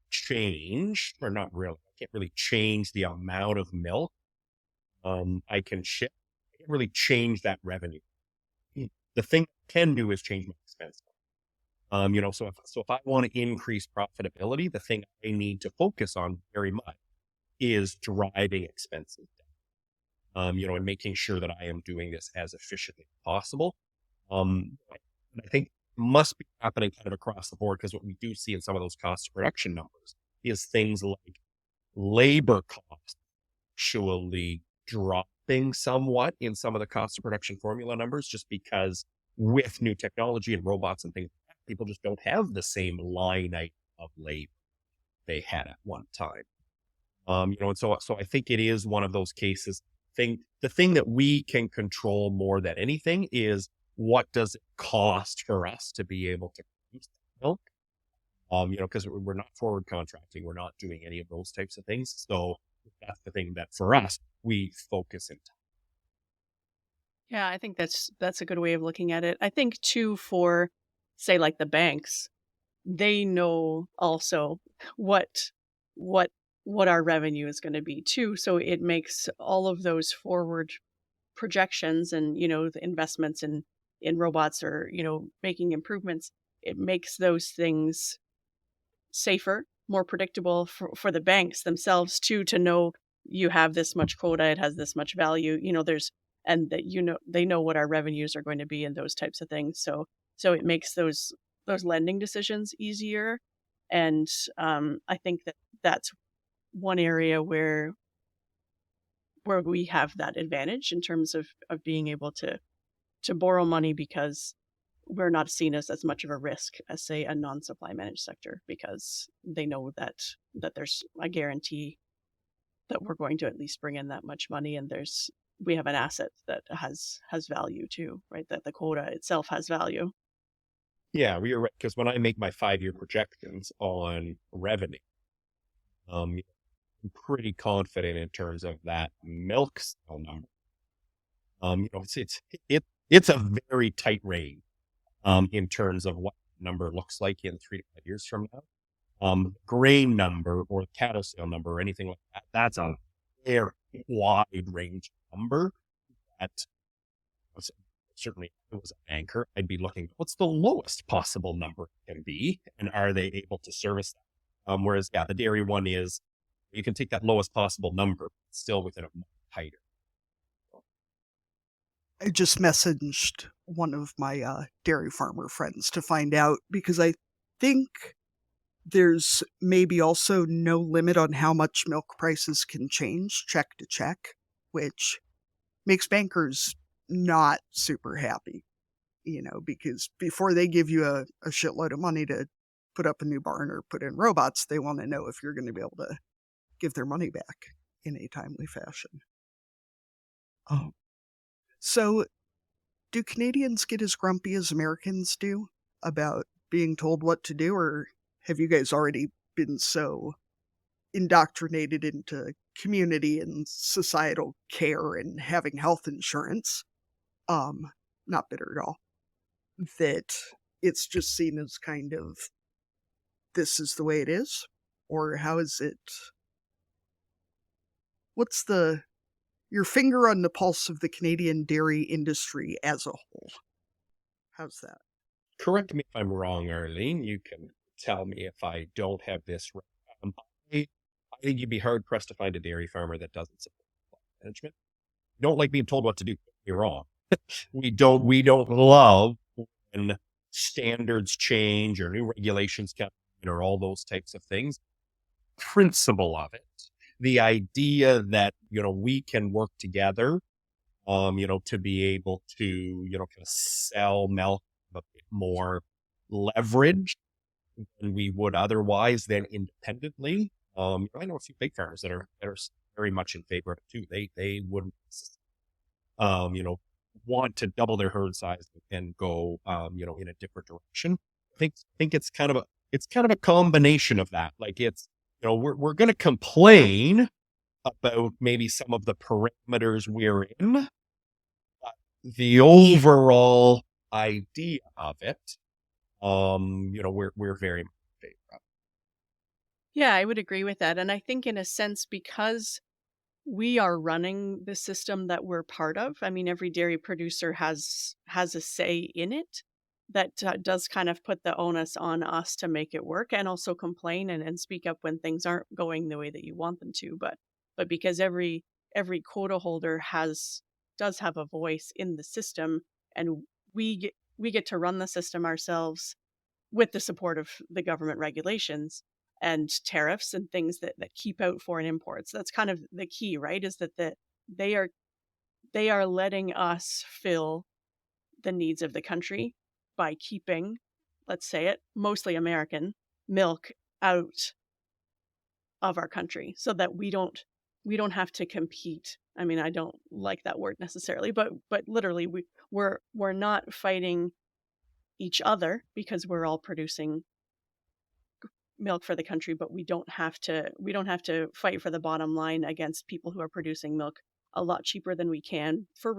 change, or not really, I can't really change the amount of milk I can ship. I can't really change that revenue. The thing I can do is change my expense. So if I want to increase profitability, the thing I need to focus on very much is driving expenses down. And making sure that I am doing this as efficiently as possible. And I think it must be happening kind of across the board, because what we do see in some of those cost of production numbers is things like labor costs actually dropping somewhat in some of the cost of production formula numbers, just because with new technology and robots and things like that, people just don't have the same line item of labor they had at one time. And so I think it is one of those cases. The thing that we can control more than anything is, what does it cost for us to be able to produce that milk? Because we're not forward contracting, we're not doing any of those types of things. So that's the thing that for us, we focus in. Yeah, I think that's a good way of looking at it. I think too, for say like the banks, they know also what our revenue is going to be too. So it makes all of those forward projections and, the investments in robots, or, making improvements, it makes those things safer, more predictable for the banks themselves too, to know you have this much quota, it has this much value, and that, they know what our revenues are going to be and those types of things. So it makes those lending decisions easier. And I think that's one area where we have that advantage in terms of being able to borrow money, because we're not seen as much of a risk as, say, a non-supply managed sector, because they know that there's a guarantee that we're going to at least bring in that much money, and we have an asset that has value too, right? That the quota itself has value. Yeah, you're right. Because when I make my 5-year projections on revenue, I'm pretty confident in terms of that milk sale number. It's a very tight range in terms of what the number looks like in 3 to 5 years from now. Grain number or cattle sale number or anything like that, that's a very wide range number that certainly if I was a banker, I'd be looking, what's the lowest possible number it can be? And are they able to service that? Whereas, yeah, the dairy one is, you can take that lowest possible number, but still within a much tighter. I just messaged one of my dairy farmer friends to find out, because I think there's maybe also no limit on how much milk prices can change check to check, which makes bankers not super happy, because before they give you a shitload of money to put up a new barn or put in robots, they want to know if you're going to be able to give their money back in a timely fashion. So, do Canadians get as grumpy as Americans do about being told what to do, or have you guys already been so indoctrinated into community and societal care and having health insurance, not bitter at all, that it's just seen as kind of, this is the way it is? Or how is it? What's your finger on the pulse of the Canadian dairy industry as a whole? How's that? Correct me if I'm wrong, Arlene. You can tell me if I don't have this right. I think you'd be hard pressed to find a dairy farmer that doesn't support management. You don't like being told what to do. You're wrong. We don't love when standards change or new regulations come in or all those types of things. Principle of it, the idea that, we can work together, to be able to, kind of sell milk a bit more leverage than we would otherwise than independently. I know a few big farmers that are very much in favor of it too. They wouldn't, want to double their herd size and go, in a different direction. I think it's kind of a combination of that. Like it's, we're going to complain about maybe some of the parameters we're in, but the overall idea of it, we're very much in favor of. Yeah, I would agree with that. And I think in a sense, because we are running the system that we're part of, I mean, every dairy producer has a say in it. That does kind of put the onus on us to make it work, and also complain and speak up when things aren't going the way that you want them to. But because every quota holder does have a voice in the system, and we get to run the system ourselves with the support of the government regulations and tariffs and things that keep out foreign imports. That's kind of the key, right? Is that they are letting us fill the needs of the country by keeping, let's say it, mostly American milk out of our country, so that we don't have to compete. I mean, I don't like that word necessarily, but literally we're not fighting each other, because we're all producing milk for the country, but we don't have to fight for the bottom line against people who are producing milk a lot cheaper than we can for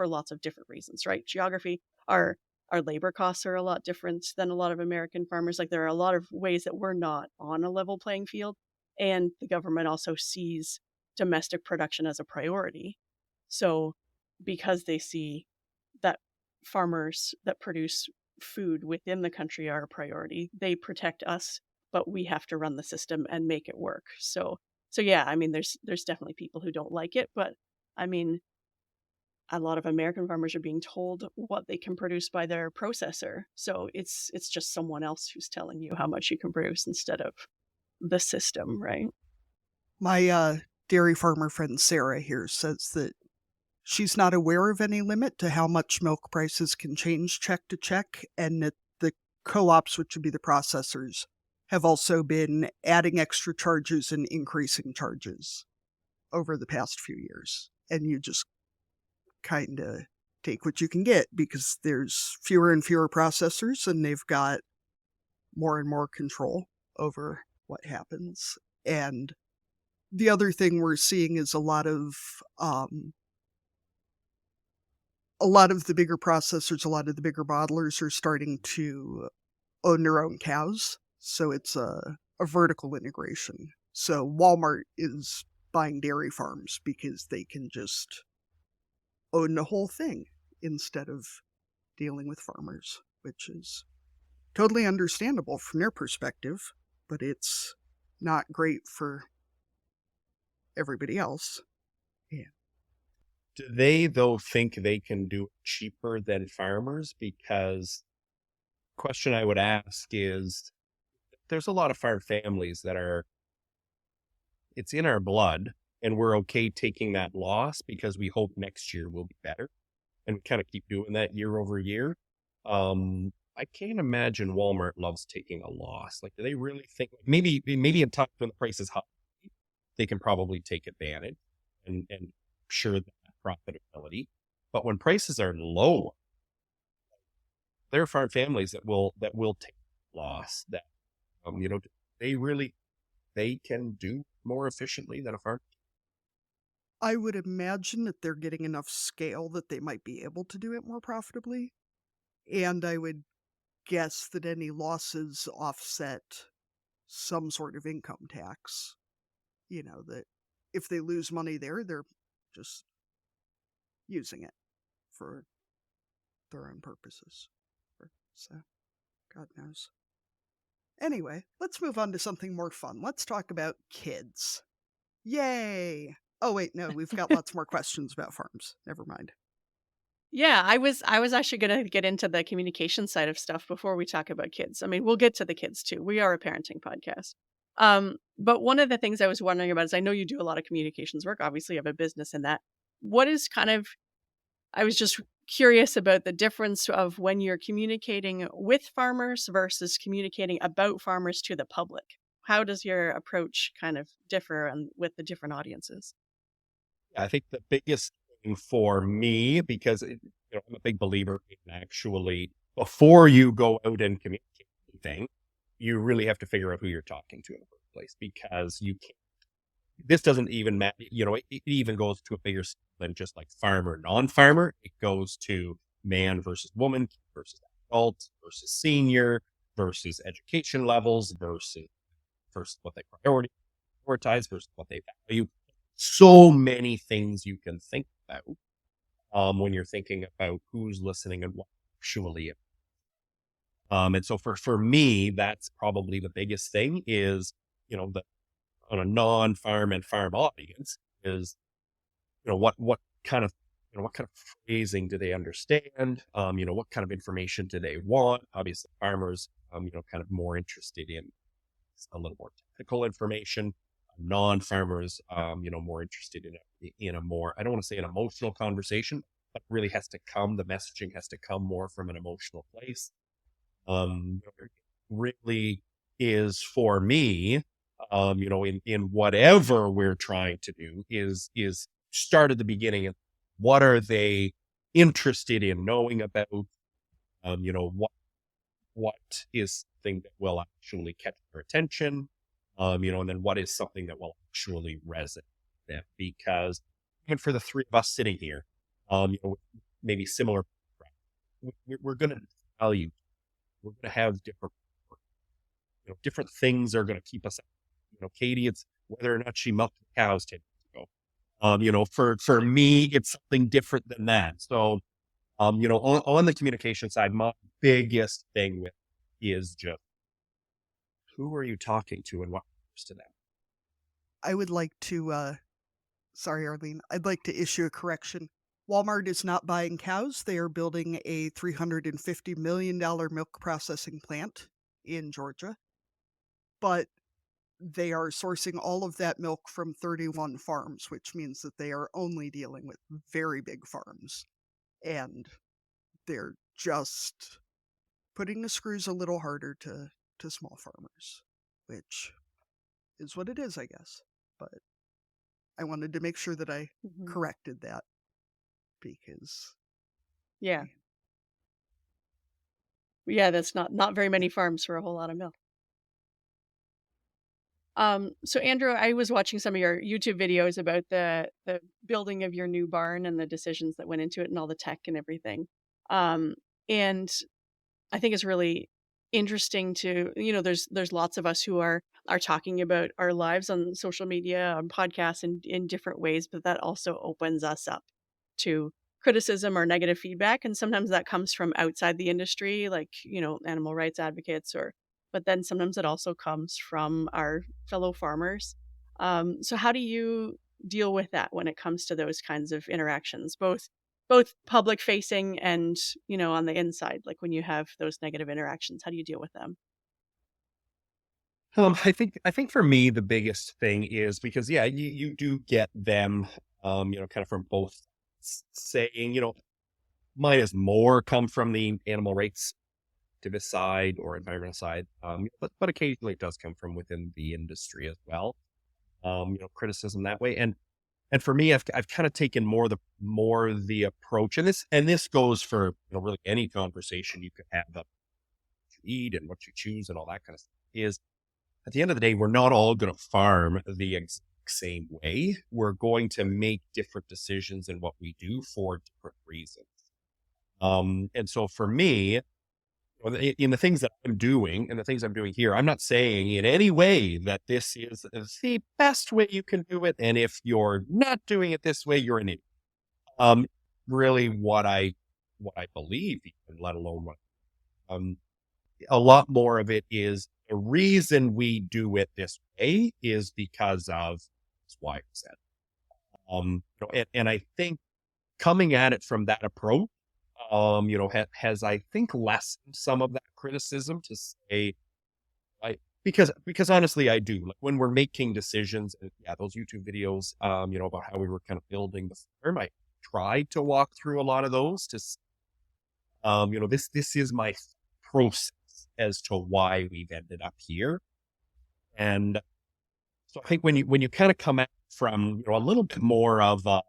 lots of different reasons, right? Geography, our labor costs are a lot different than a lot of American farmers. Like, there are a lot of ways that we're not on a level playing field, and the government also sees domestic production as a priority. So because they see that farmers that produce food within the country are a priority, they protect us, but we have to run the system and make it work. So yeah, I mean, there's definitely people who don't like it, but I mean, a lot of American farmers are being told what they can produce by their processor. So it's just someone else who's telling you how much you can produce instead of the system, right? My dairy farmer friend Sarah here says that she's not aware of any limit to how much milk prices can change check to check, and that the co-ops, which would be the processors, have also been adding extra charges and increasing charges over the past few years. And you just kind of take what you can get because there's fewer and fewer processors and they've got more and more control over what happens. And the other thing we're seeing is a lot of the bigger processors, a lot of the bigger bottlers are starting to own their own cows. So it's a vertical integration. So Walmart is buying dairy farms because they can just own the whole thing instead of dealing with farmers, which is totally understandable from their perspective, but it's not great for everybody else. Yeah. Do they, though, think they can do it cheaper than farmers? Because the question I would ask is, there's a lot of farm families that are, it's in our blood, and we're okay taking that loss because we hope next year will be better. And we kind of keep doing that year over year. I can't imagine Walmart loves taking a loss. Like, do they really think maybe in times when the price is high, they can probably take advantage and ensure that profitability. But when prices are low, there are farm families that will take loss. That they can do more efficiently than a farm. I would imagine that they're getting enough scale that they might be able to do it more profitably. And I would guess that any losses offset some sort of income tax. That if they lose money there, they're just using it for their own purposes. So, God knows. Anyway, let's move on to something more fun. Let's talk about kids. Yay! Oh, wait, no, we've got lots more questions about farms. Never mind. Yeah, I was actually going to get into the communication side of stuff before we talk about kids. I mean, we'll get to the kids too. We are a parenting podcast. But one of the things I was wondering about is I know you do a lot of communications work. Obviously, you have a business in that. What is I was just curious about the difference of when you're communicating with farmers versus communicating about farmers to the public. How does your approach kind of differ with the different audiences? I think the biggest thing for me, because I'm a big believer in actually, before you go out and communicate anything, you really have to figure out who you're talking to in the first place, because you can't. This doesn't even matter. It even goes to a bigger scale than just like farmer, non-farmer. It goes to man versus woman versus adult versus senior versus education levels versus what they prioritize versus what they value. So many things you can think about when you're thinking about who's listening and what actually is. And so for me, that's probably the biggest thing is, on a non-farm and farm audience is, what kind of phrasing do they understand? What kind of information do they want? Obviously farmers, kind of more interested in a little more technical information. Non-farmers, more interested in a more, I don't want to say an emotional conversation, but really the messaging has to come more from an emotional place. Really is for me, in whatever we're trying to do is start at the beginning and what are they interested in knowing about, what is something that will actually catch their attention, and then what is something that will actually resonate with them. Because even for the three of us sitting here, maybe similar, we're going to value, we're going to have different things are going to keep us. Katie, it's whether or not she milked the cows 10 years ago. For me, it's something different than that. So, on the communication side, my biggest thing is just who are you talking to and what matters to them. I would like to, sorry, Arlene, I'd like to issue a correction. Walmart is not buying cows. They are building a $350 million milk processing plant in Georgia. But they are sourcing all of that milk from 31 farms, which means that they are only dealing with very big farms. And they're just putting the screws a little harder to small farmers, which is what it is, I guess. But I wanted to make sure that I corrected that because Yeah. Yeah, that's not very many farms for a whole lot of milk. So Andrew, I was watching some of your YouTube videos about the building of your new barn and the decisions that went into it and all the tech and everything. And I think it's really interesting to, there's lots of us who are talking about our lives on social media, on podcasts in different ways, but that also opens us up to criticism or negative feedback. And sometimes that comes from outside the industry, like, animal rights advocates but then sometimes it also comes from our fellow farmers. So how do you deal with that when it comes to those kinds of interactions, both public facing and, on the inside, like when you have those negative interactions, how do you deal with them? I think for me the biggest thing is because you do get them, kind of from both saying, might as more come from the animal rights activist side or environmental side, but occasionally it does come from within the industry as well. Criticism that way, and for me, I've kind of taken more the approach, and this goes for really any conversation you could have about what you eat and what you choose and all that kind of stuff. Is at the end of the day, we're not all going to farm the exact same way. We're going to make different decisions in what we do for different reasons. And so for me, in the things that I'm doing and the things I'm doing here, I'm not saying in any way that this is the best way you can do it. And if you're not doing it this way, you're an idiot. Um, really what I believe, even, let alone what, a lot more of it is the reason we do it this way is because of Y, Z. And I think coming at it from that approach, has I think lessened some of that criticism to say, because honestly, I do. Like when we're making decisions, those YouTube videos, about how we were kind of building the farm, I tried to walk through a lot of those this is my process as to why we've ended up here. And so I think when you kind of come at it from, a little bit more of a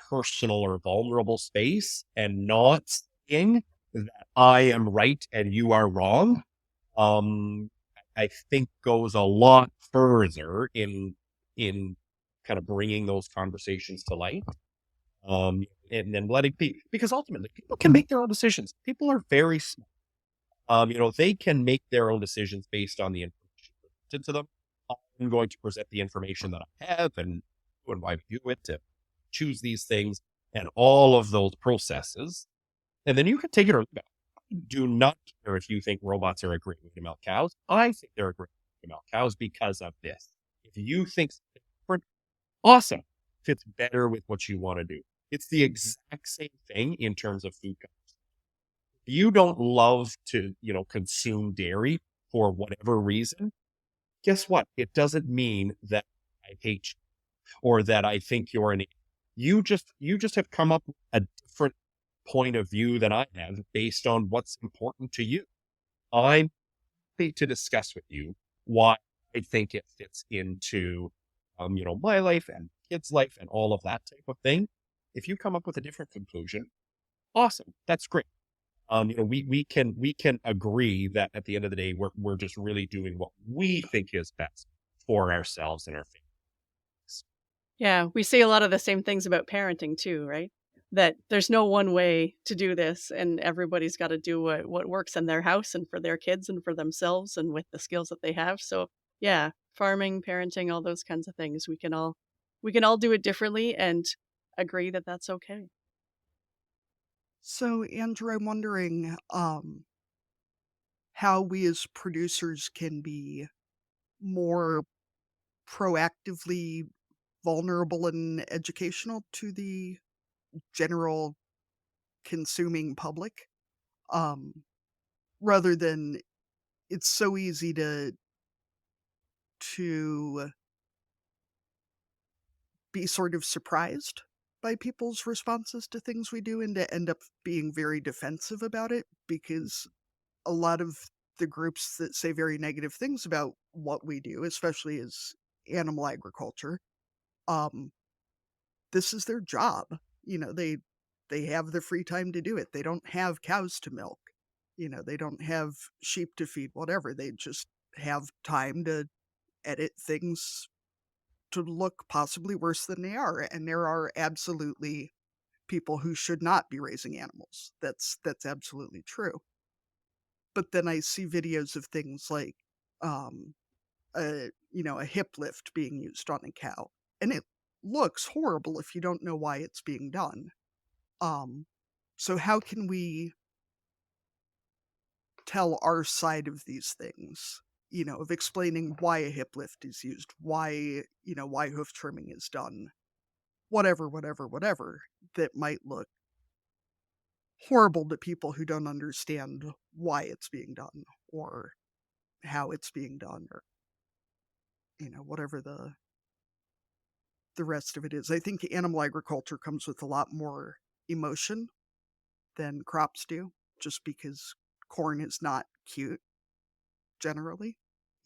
personal or vulnerable space and not saying that I am right and you are wrong, I think goes a lot further in kind of bringing those conversations to light. And then letting people, because ultimately people can make their own decisions. People are very smart. They can make their own decisions based on the information presented to them. I'm going to present the information that I have and why we do it to choose these things and all of those processes. And then you can take it or leave it. I do not care if you think robots are a great way to milk cows. I think they're a great way to milk cows because of this. If you think something different, awesome. Fits better with what you want to do. It's the exact same thing in terms of food companies. If you don't love to, consume dairy for whatever reason, guess what? It doesn't mean that I hate you or that I think you're an idiot. You just have come up with a different point of view than I have based on what's important to you. I'm happy to discuss with you why I think it fits into, my life and kids' life and all of that type of thing. If you come up with a different conclusion, awesome. That's great. We can agree that at the end of the day, we're just really doing what we think is best for ourselves and our families. Yeah, we say a lot of the same things about parenting too, right? That there's no one way to do this, and everybody's got to do what works in their house and for their kids and for themselves and with the skills that they have. So yeah, farming, parenting, all those kinds of things, we can all do it differently and agree that that's okay. So, Andrew, I'm wondering how we as producers can be more proactively vulnerable and educational to the general consuming public, um, rather than it's so easy to to be sort of surprised by people's responses to things we do and to end up being very defensive about it, because a lot of the groups that say very negative things about what we do, especially as animal agriculture, um, this is their job. They have the free time to do it. They don't have cows to milk. They don't have sheep to feed, whatever. They just have time to edit things to look possibly worse than they are. And there are absolutely people who should not be raising animals. That's absolutely true. But then I see videos of things like um a hip lift being used on a cow, and it looks horrible if you don't know why it's being done. Um so how can we tell our side of these things? Of explaining why a hip lift is used, why hoof trimming is done, whatever, that might look horrible to people who don't understand why it's being done or how it's being done, or whatever the rest of it is. I think animal agriculture comes with a lot more emotion than crops do, just because corn is not cute generally.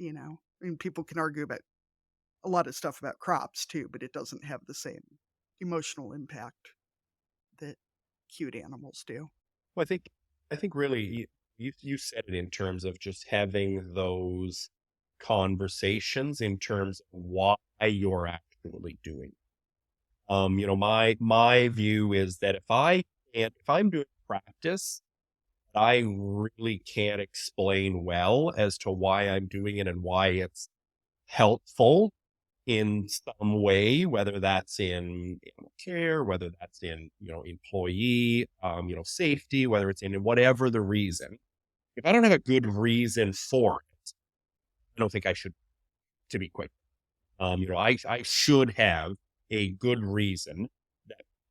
I mean, people can argue about a lot of stuff about crops too, but it doesn't have the same emotional impact that cute animals do. Well, I think really you said it in terms of just having those conversations in terms of why you're actually doing. My view is that if I'm doing practice, I really can't explain well as to why I'm doing it and why it's helpful in some way, whether that's in animal care, whether that's in, employee, safety, whether it's in whatever the reason. If I don't have a good reason for it, I don't think I should, to be quick. I should have a good reason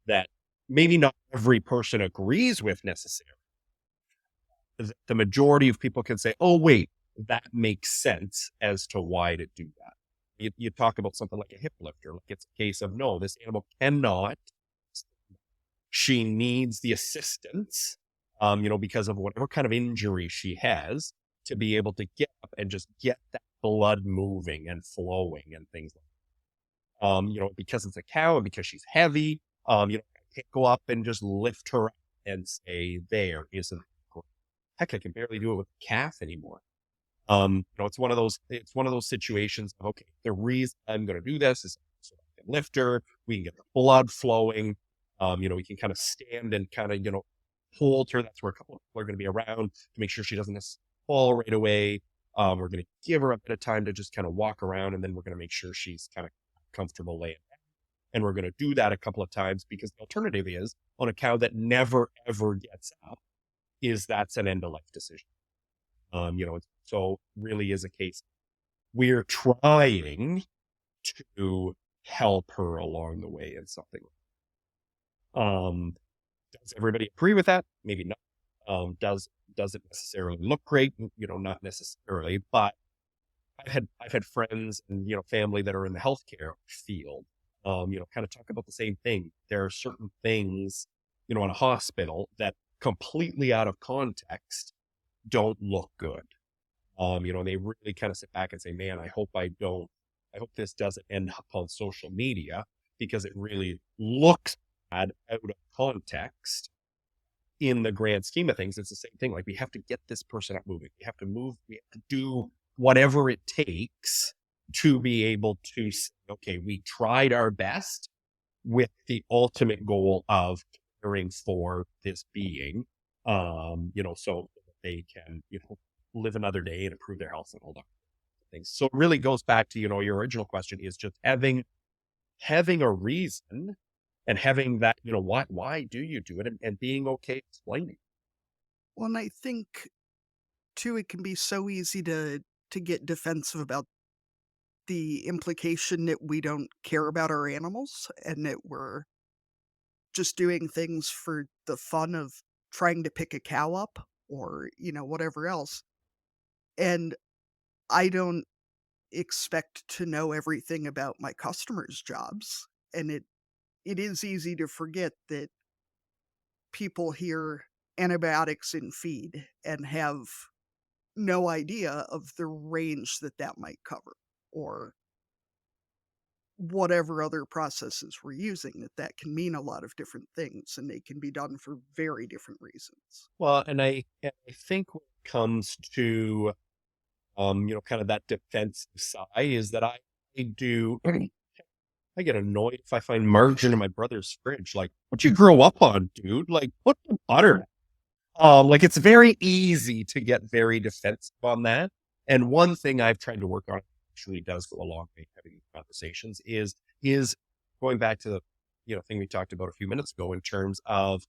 that maybe not every person agrees with necessarily. The majority of people can say, oh, wait, that makes sense as to why to do that. You talk about something like a hip lifter, like it's a case of, no, this animal cannot, she needs the assistance, because of whatever kind of injury she has to be able to get up and just get that blood moving and flowing and things like because it's a cow and because she's heavy, I can't go up and just lift her up and say, there isn't great. Heck, I can barely do it with a calf anymore. It's one of those situations of, okay, the reason I'm going to do this is so I can lift her, we can get the blood flowing, we can kind of stand and kind of, hold her. That's where a couple of people are going to be around to make sure she doesn't fall right away. We're going to give her a bit of time to just kind of walk around, and then we're going to make sure she's kind of comfortable laying down. And we're going to do that a couple of times, because the alternative is on a cow that never, ever gets up is that's an end of life decision. So really is a case we're trying to help her along the way in something. Does everybody agree with that? Maybe not. Does it necessarily look great? Not necessarily, but I've had friends and, family that are in the healthcare field, kind of talk about the same thing. There are certain things, in a hospital that completely out of context don't look good. They really kind of sit back and say, man, I hope this doesn't end up on social media, because it really looks bad out of context. In the grand scheme of things, it's the same thing. Like, we have to get this person up moving. We have to move. We have to do whatever it takes to be able to say, okay, we tried our best with the ultimate goal of caring for this being, so that they can, live another day and improve their health and all that things. So it really goes back to, your original question is just having a reason and having that, why do you do it, and being okay explaining. Well, and I think too, it can be so easy to get defensive about the implication that we don't care about our animals and that we're just doing things for the fun of trying to pick a cow up or, whatever else. And I don't expect to know everything about my customers' jobs. And it is easy to forget that people hear antibiotics in feed and have no idea of the range that that might cover, or whatever other processes we're using, that can mean a lot of different things, and they can be done for very different reasons. Well, and I think when it comes to kind of that defensive side is that I do I get annoyed if I find margarine in my brother's fridge. Like, what you grow up on, dude? Like, put the butter. Like it's very easy to get very defensive on that. And one thing I've tried to work on actually does go a long way having these conversations is going back to the thing we talked about a few minutes ago in terms of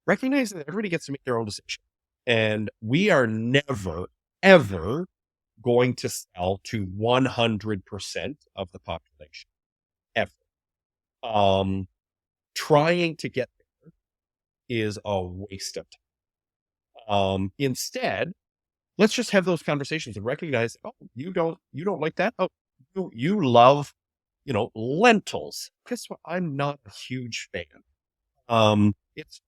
recognizing that everybody gets to make their own decision. And we are never, ever going to sell to 100% of the population. Ever. Trying to get there is a waste of time. Instead, let's just have those conversations and recognize, oh, you don't like that? Oh, you love, lentils. Guess what? I'm not a huge fan. It's,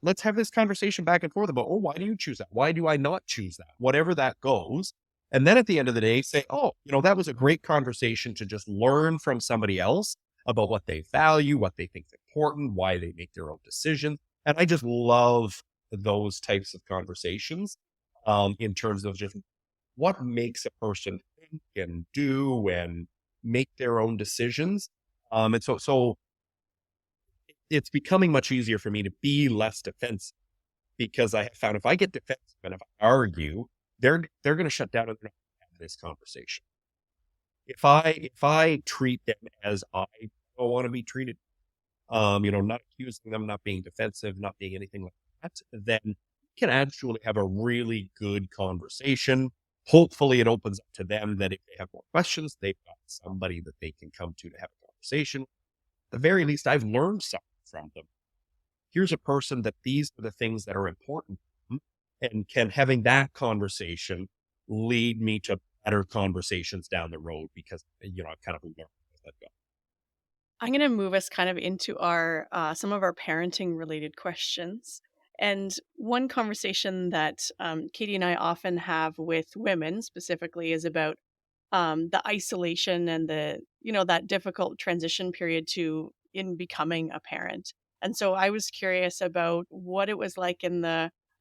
let's have this conversation back and forth about, oh, why do you choose that? Why do I not choose that? Whatever that goes. And then at the end of the day, say, oh, that was a great conversation to just learn from somebody else about what they value, what they think is important, why they make their own decisions. And I just love those types of conversations in terms of just what makes a person think and do and make their own decisions. And so it's becoming much easier for me to be less defensive, because I have found if I get defensive and if I argue, they're going to shut down and they're not going to have this conversation. If I treat them as I don't want to be treated, not accusing them, not being defensive, not being anything like that, then we can actually have a really good conversation. Hopefully it opens up to them that if they have more questions, they've got somebody that they can come to have a conversation. At the very least, I've learned something from them. Here's a person that these are the things that are important to them, and can having that conversation lead me to better conversations down the road, because, I've kind of learned as I go. I'm going to move us kind of into our some of our parenting related questions. And one conversation that Katie and I often have with women specifically is about the isolation and the, that difficult transition period in becoming a parent. And so I was curious about what it was like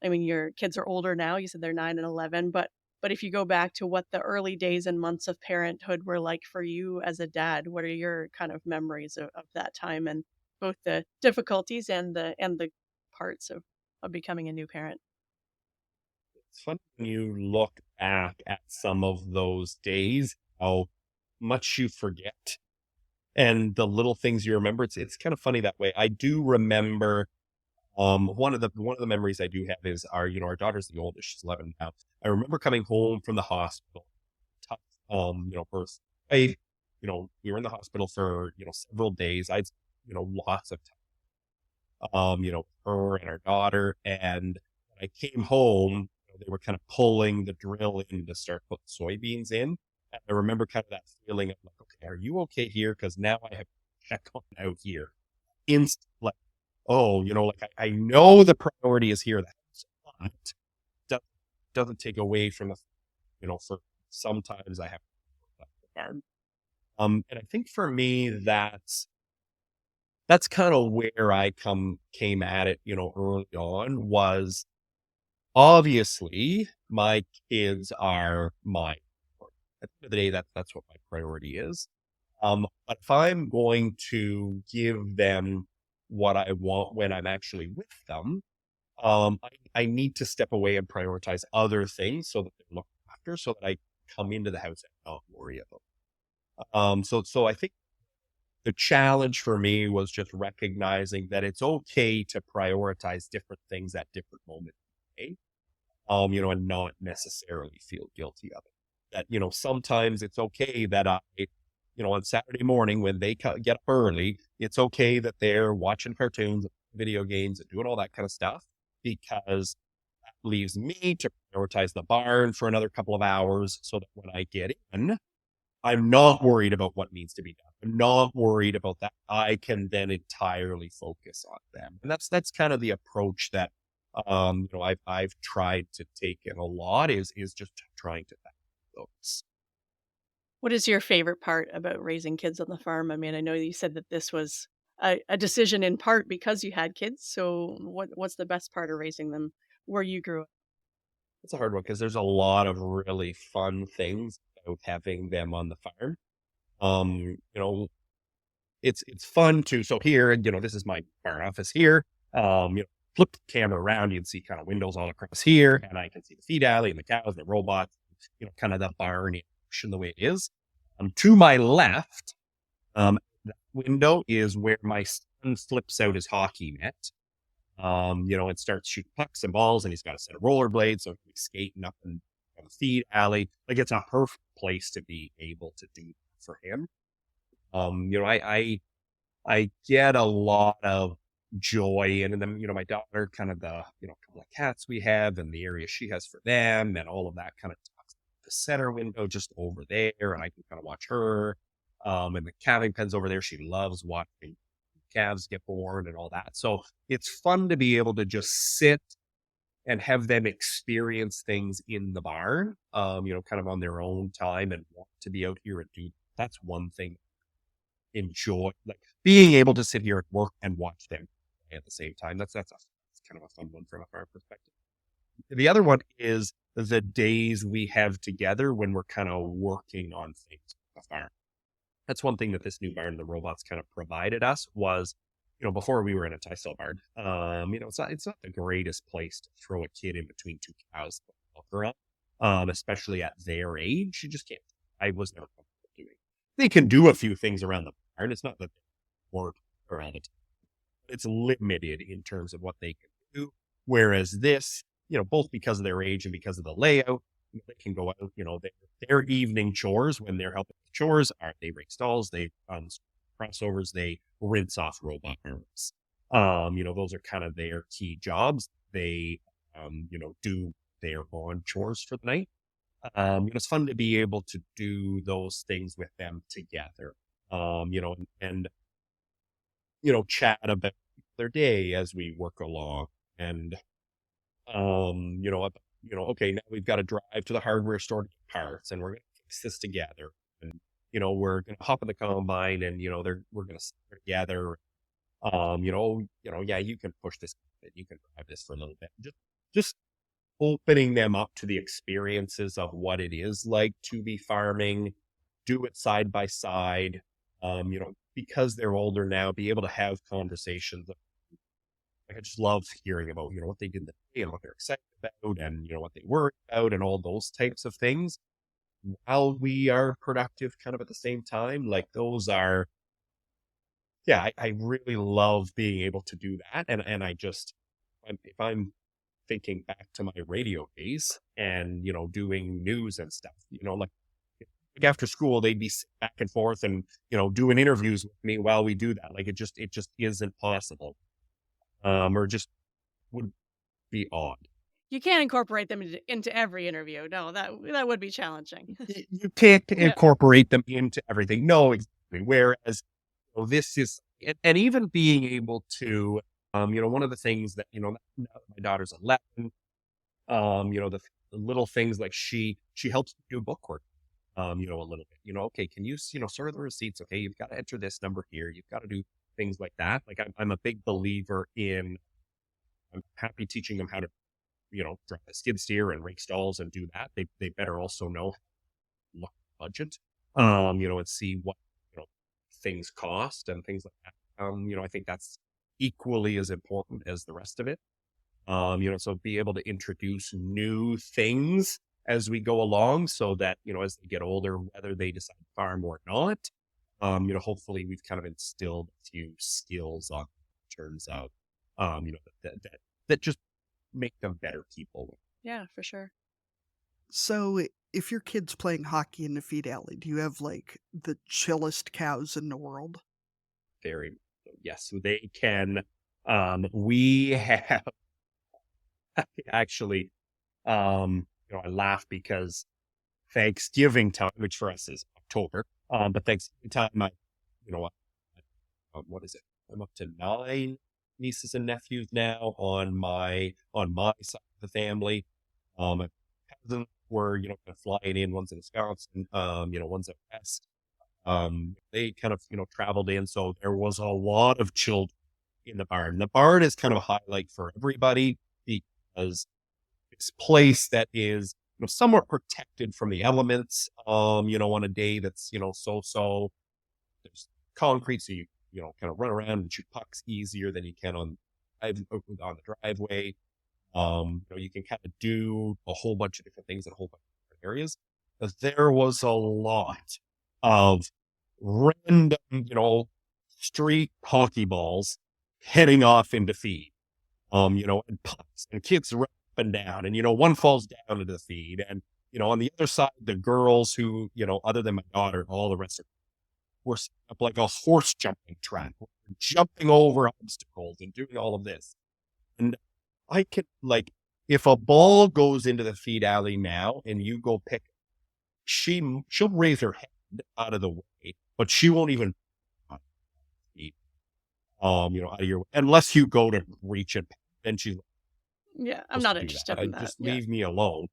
your kids are older now. You said they're 9 and 11, but if you go back to what the early days and months of parenthood were like for you as a dad, what are your kind of memories of that time, and both the difficulties and the parts of becoming a new parent? It's funny when you look back at some of those days, how much you forget and the little things you remember. It's kind of funny that way. I do remember one of the memories I do have is our daughter's the oldest, she's 11 now. I remember coming home from the hospital, tough, birth. We were in the hospital for, several days. I'd, lots of time, her and our daughter. And when I came home, they were kind of pulling the drill in to start putting soybeans in. And I remember kind of that feeling of like, okay, are you okay here? Because now I have to check on out here. Instant, like, oh, I know the priority is here. That doesn't take away from the, for sometimes I have to learn. And I think for me, that's kind of where I came at it, early on, was obviously my kids are mine. At the end of the day, that's what my priority is. But if I'm going to give them what I want when I'm actually with them, I need to step away and prioritize other things so that they're looked after, so that I come into the house and not worry about them. So I think the challenge for me was just recognizing that it's okay to prioritize different things at different moments, okay? And not necessarily feel guilty of it. That, sometimes it's okay that on Saturday morning when they get up early, it's okay that they're watching cartoons, video games, and doing all that kind of stuff, because that leaves me to prioritize the barn for another couple of hours so that when I get in, I'm not worried about what needs to be done. I'm not worried about that. I can then entirely focus on them. And that's kind of the approach that I've tried to take in a lot is just trying to those. What is your favorite part about raising kids on the farm? I mean, I know you said that this was a decision in part because you had kids. So what's the best part of raising them where you grew up? It's a hard one because there's a lot of really fun things about having them on the farm. You know, it's fun to, so here, this is my barn office here. Flip the camera around, you can see kind of windows all across here, and I can see the feed alley and the cows and the robots, kind of the barn in the way it is. To my left, that window is where my son flips out his hockey net. And starts shooting pucks and balls, and he's got a set of rollerblades, so he's skating up and down the feed alley. Like, it's a perfect place to be able to do that for him. I get a lot of joy, and then, my daughter, kind of the, couple of cats we have and the area she has for them, and all of that kind of talks. The center window just over there, and I can kind of watch her. And the calving pen's over there. She loves watching calves get born and all that. So it's fun to be able to just sit and have them experience things in the barn, kind of on their own time and want to be out here and do. That's one thing. Enjoy, like, being able to sit here and work and watch them at the same time. That's kind of a fun one from a farm perspective. The other one is the days we have together when we're kind of working on things on the farm. That's one thing that this new barn, the robots, kind of provided us was, before we were in a tie-stall barn, it's not the greatest place to throw a kid in between two cows, especially at their age. You just can't. I was never comfortable doing. They can do a few things around the barn. It's not that they work around it. It's limited in terms of what they can do. Whereas this, both because of their age and because of the layout, they can go out, their evening chores when they're helping with chores are they rake stalls, they crossovers, they rinse off robot arms. Those are kind of their key jobs. They, do their own chores for the night. It's fun to be able to do those things with them together. And chat about their day as we work along. And, okay, now we've got to drive to the hardware store to get parts, and we're going to fix this together. And, we're going to hop in the combine, and, we're going to sit together. Yeah, you can push this, you can drive this for a little bit. Just opening them up to the experiences of what it is like to be farming, do it side by side. Because they're older now, be able to have conversations. I just love hearing about, what they did the day and what they're excited about and, what they worry about and all those types of things while we are productive kind of at the same time. Like, those are, yeah, I really love being able to do that. And if I'm thinking back to my radio days and, doing news and stuff, like after school, they'd be back and forth and, doing interviews with me while we do that. Like, it just isn't possible. Or just would be odd. You can't incorporate them into every interview. No, that would be challenging. You can't incorporate them into everything. No, exactly. Whereas this is, and even being able to, one of the things that, now that my daughter's 11, the little things like she helps me do bookwork, a little bit, okay, can you, sort the receipts? Okay, you've got to enter this number here. You've got to do things like that. Like, I'm a big believer in, I'm happy teaching them how to, drive a skid steer and rake stalls and do that. They better also know look at budget, and see what, things cost and things like that. I think that's equally as important as the rest of it. So be able to introduce new things as we go along so that, as they get older, whether they decide to farm or not, hopefully we've kind of instilled a few skills on terms of, that just make them better people. Yeah, for sure. So if your kid's playing hockey in the feed alley, do you have like the chillest cows in the world? Very, yes, they can. We have actually, I laugh because Thanksgiving time, which for us is October, but Thanksgiving time, what is it? I'm up to 9 nieces and nephews now on my side of the family. My cousins were, kind of flying in, one's in Wisconsin, one's at West. They kind of, traveled in, so there was a lot of children in the barn. The barn is kind of a highlight for everybody because this place that is, somewhat protected from the elements, on a day that's, so there's concrete, so you kind of run around and shoot pucks easier than you can on the driveway. You can kind of do a whole bunch of different things in a whole bunch of different areas. But there was a lot of random, street hockey balls heading off into feed. And pucks and kids run up and down, and one falls down into the feed, and on the other side, the girls who, other than my daughter, all the rest of were set up like a horse jumping track, jumping over obstacles and doing all of this. And I could, if a ball goes into the feed alley now and you go pick, she'll raise her head out of the way, but she won't even, out of your way, unless you go to reach it. Then she's Yeah, I'm not interested in that. Just leave me alone.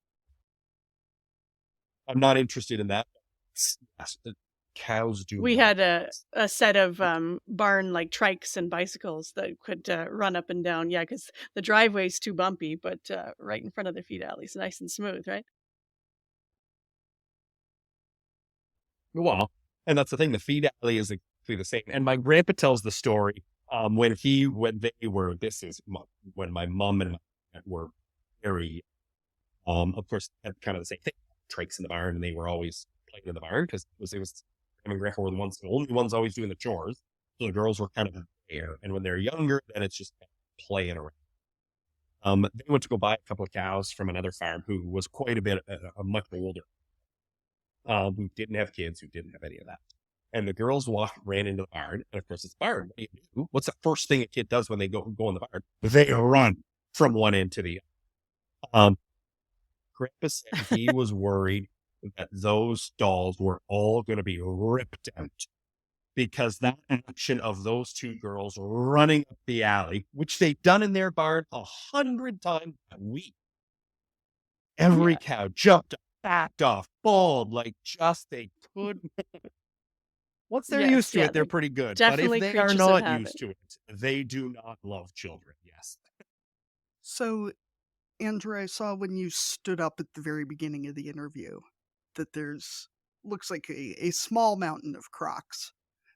I'm not interested in that. Yes, the cows do. We had a set of barn like trikes and bicycles that could run up and down. Yeah, because the driveway's too bumpy, but right in front of the feed alley's nice and smooth, right? Well, and that's the thing. The feed alley is exactly the same. And my grandpa tells the story when they were. This is when my mom and I were very, of course, had kind of the same thing. Trikes in the barn, and they were always playing in the barn because it was. I mean, grandpa were the only ones always doing the chores. So the girls were kind of there. And when they're younger, then it's just playing around. They went to go buy a couple of cows from another farm who was quite a bit, much older, who didn't have kids, who didn't have any of that. And the girls ran into the barn. And of course, it's barn. What do you do? What's the first thing a kid does when they go in the barn? They run from one end to the other. Grandpa said he was worried that those stalls were all going to be ripped out because that action of those two girls running up the alley, which they've done in their barn 100 times a week. Every cow jumped, backed off, bawled, they couldn't. Once they're used to it, they're pretty good. But if they are not used to it, they do not love children. Yes. So, Andrew, I saw when you stood up at the very beginning of the interview that looks like a small mountain of Crocs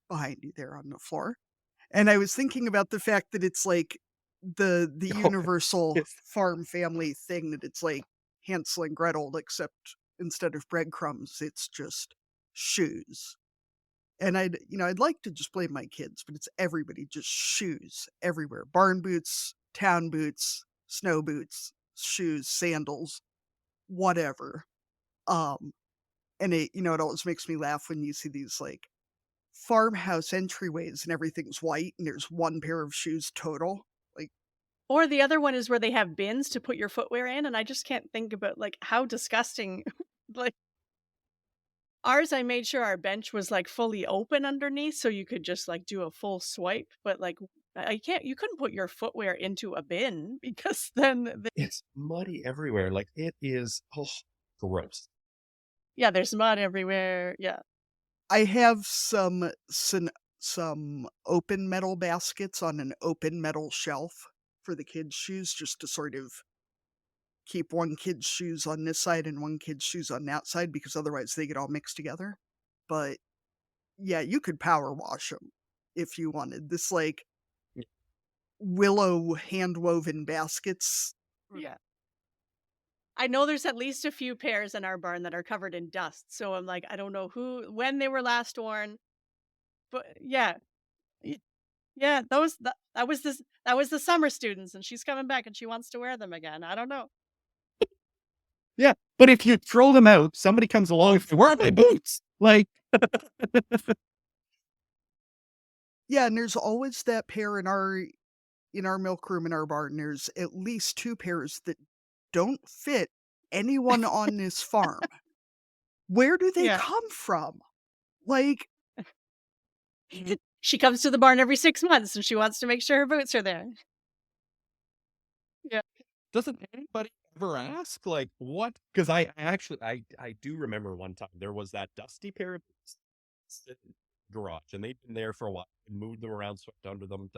behind you there on the floor. And I was thinking about the fact that it's like the universal farm family thing, that it's like Hansel and Gretel, except instead of breadcrumbs, it's just shoes. And I'd like to just blame my kids, but it's everybody, just shoes everywhere. Barn boots, town boots, snow boots, shoes, sandals, whatever. And it always makes me laugh when you see these like farmhouse entryways and everything's white and there's one pair of shoes total. Or the other one is where they have bins to put your footwear in, and I just can't think about how disgusting. Ours, I made sure our bench was fully open underneath, so you could just do a full swipe. But you couldn't put your footwear into a bin because then it's muddy everywhere. It is gross. Yeah, there's mud everywhere. Yeah. I have some open metal baskets on an open metal shelf for the kids' shoes, just to sort of keep one kid's shoes on this side and one kid's shoes on that side, because otherwise they get all mixed together. But yeah, you could power wash them if you wanted. This willow hand-woven baskets. Yeah. I know there's at least a few pairs in our barn that are covered in dust. So I'm I don't know when they were last worn. But yeah. Yeah, that was the summer students, and she's coming back and she wants to wear them again. I don't know. Yeah, but if you throw them out, somebody comes along and says, "Where are my boots?" Yeah, and there's always that pair in our milk room in our barn. There's at least 2 pairs that don't fit anyone on this farm. Where do they Yeah. come from? Like, She comes to the barn every 6 months and she wants to make sure her boots are there. Yeah. Doesn't anybody ever ask, like, what? Because I actually, I do remember one time there was that dusty pair of boots sitting in the garage, and they'd been there for a while, and moved them around, swept under them,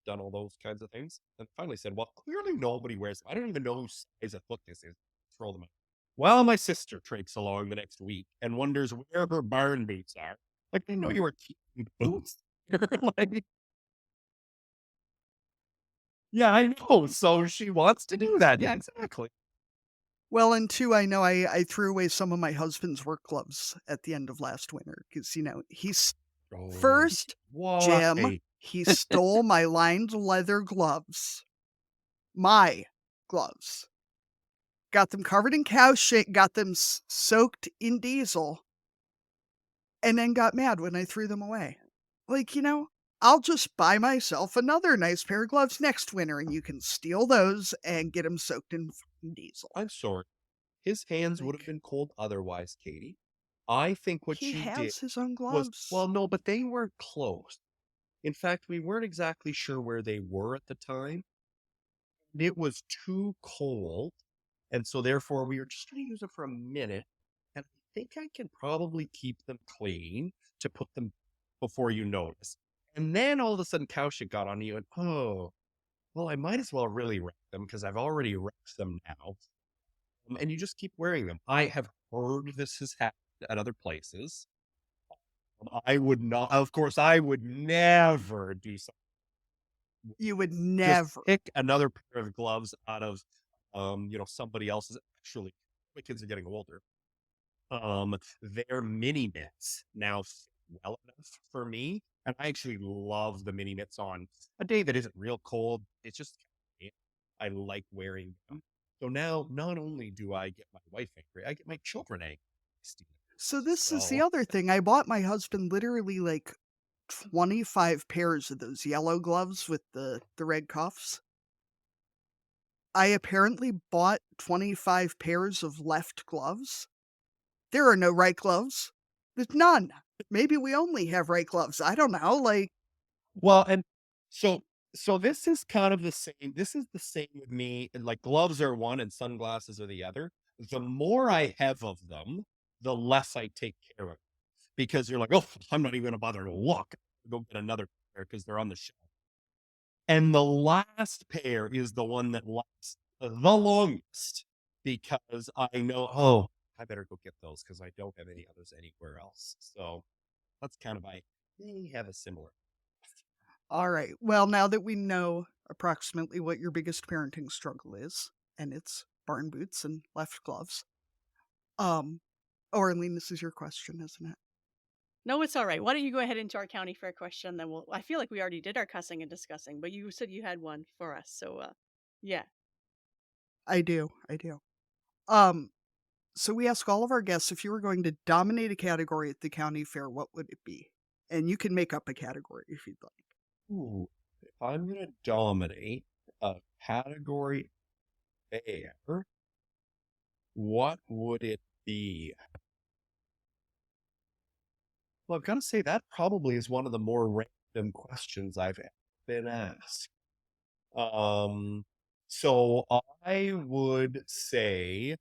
done all those kinds of things, and finally said, well, clearly nobody wears them. I don't even know whose size of foot this is. Throw them out. Well, my sister traipses along the next week and wonders where her barn boots are. Like, I didn't know you were keeping boots. Like, yeah, I know. So she wants to do that. Yeah, exactly. well, and two, I know I threw away some of my husband's work gloves at the end of last winter because, he's Oh, first, Jim, why? he stole my lined leather gloves. My gloves. Got them covered in cow shit, got them soaked in diesel, and then got mad when I threw them away. Like, I'll just buy myself another nice pair of gloves next winter and you can steal those and get them soaked in diesel. I'm sorry. His hands would have Like, been cold otherwise, Katie. I think what he you did has his own was, gloves. well, no, but they were close. In fact, we weren't exactly sure where they were at the time. It was too cold. And so therefore we were just going to use them for a minute. And I think I can probably keep them clean to put them before you notice. And then all of a sudden cow shit got on you and, oh, well, I might as well really wreck them because I've already wrecked them now. And you just keep wearing them. I have heard this has happened at other places. I would not, of course, I would never do something. You would Just never. pick another pair of gloves out of, somebody else's. Actually, my kids are getting older. Their mini mitts now fit well enough for me, and I actually love the mini mitts on a day that isn't real cold. It's just, I like wearing them. So now, not only do I get my wife angry, I get my children angry. So this is the So, other thing. I bought my husband literally like 25 pairs of those yellow gloves with the red cuffs. I apparently bought 25 pairs of left gloves. There are no right gloves. There's none. Maybe we only have right gloves. I don't know. Like, well, and so this is kind of the same. This is the same with me. And like gloves are one and sunglasses are the other. The more I have of them, the less I take care of. Because you're like, oh, I'm not even going to bother to look. Go get another pair because they're on the shelf. And the last pair is the one that lasts the longest because I know, oh, I better go get those because I don't have any others anywhere else. So that's kind of they have a similar. all right. Well, now that we know approximately what your biggest parenting struggle is, and it's barn boots and left gloves. Arlene, this is your question, isn't it? No, it's all right. Why don't you go ahead into our county fair question? Then I feel like we already did our cussing and discussing, but you said you had one for us. So, yeah. I do. Um, so we ask all of our guests, if you were going to dominate a category at the county fair, what would it be? And you can make up a category if you'd like. Ooh, if I'm going to dominate a category fair, what would it be? Well, I've got to say that probably is one of the more random questions I've been asked. So I would say,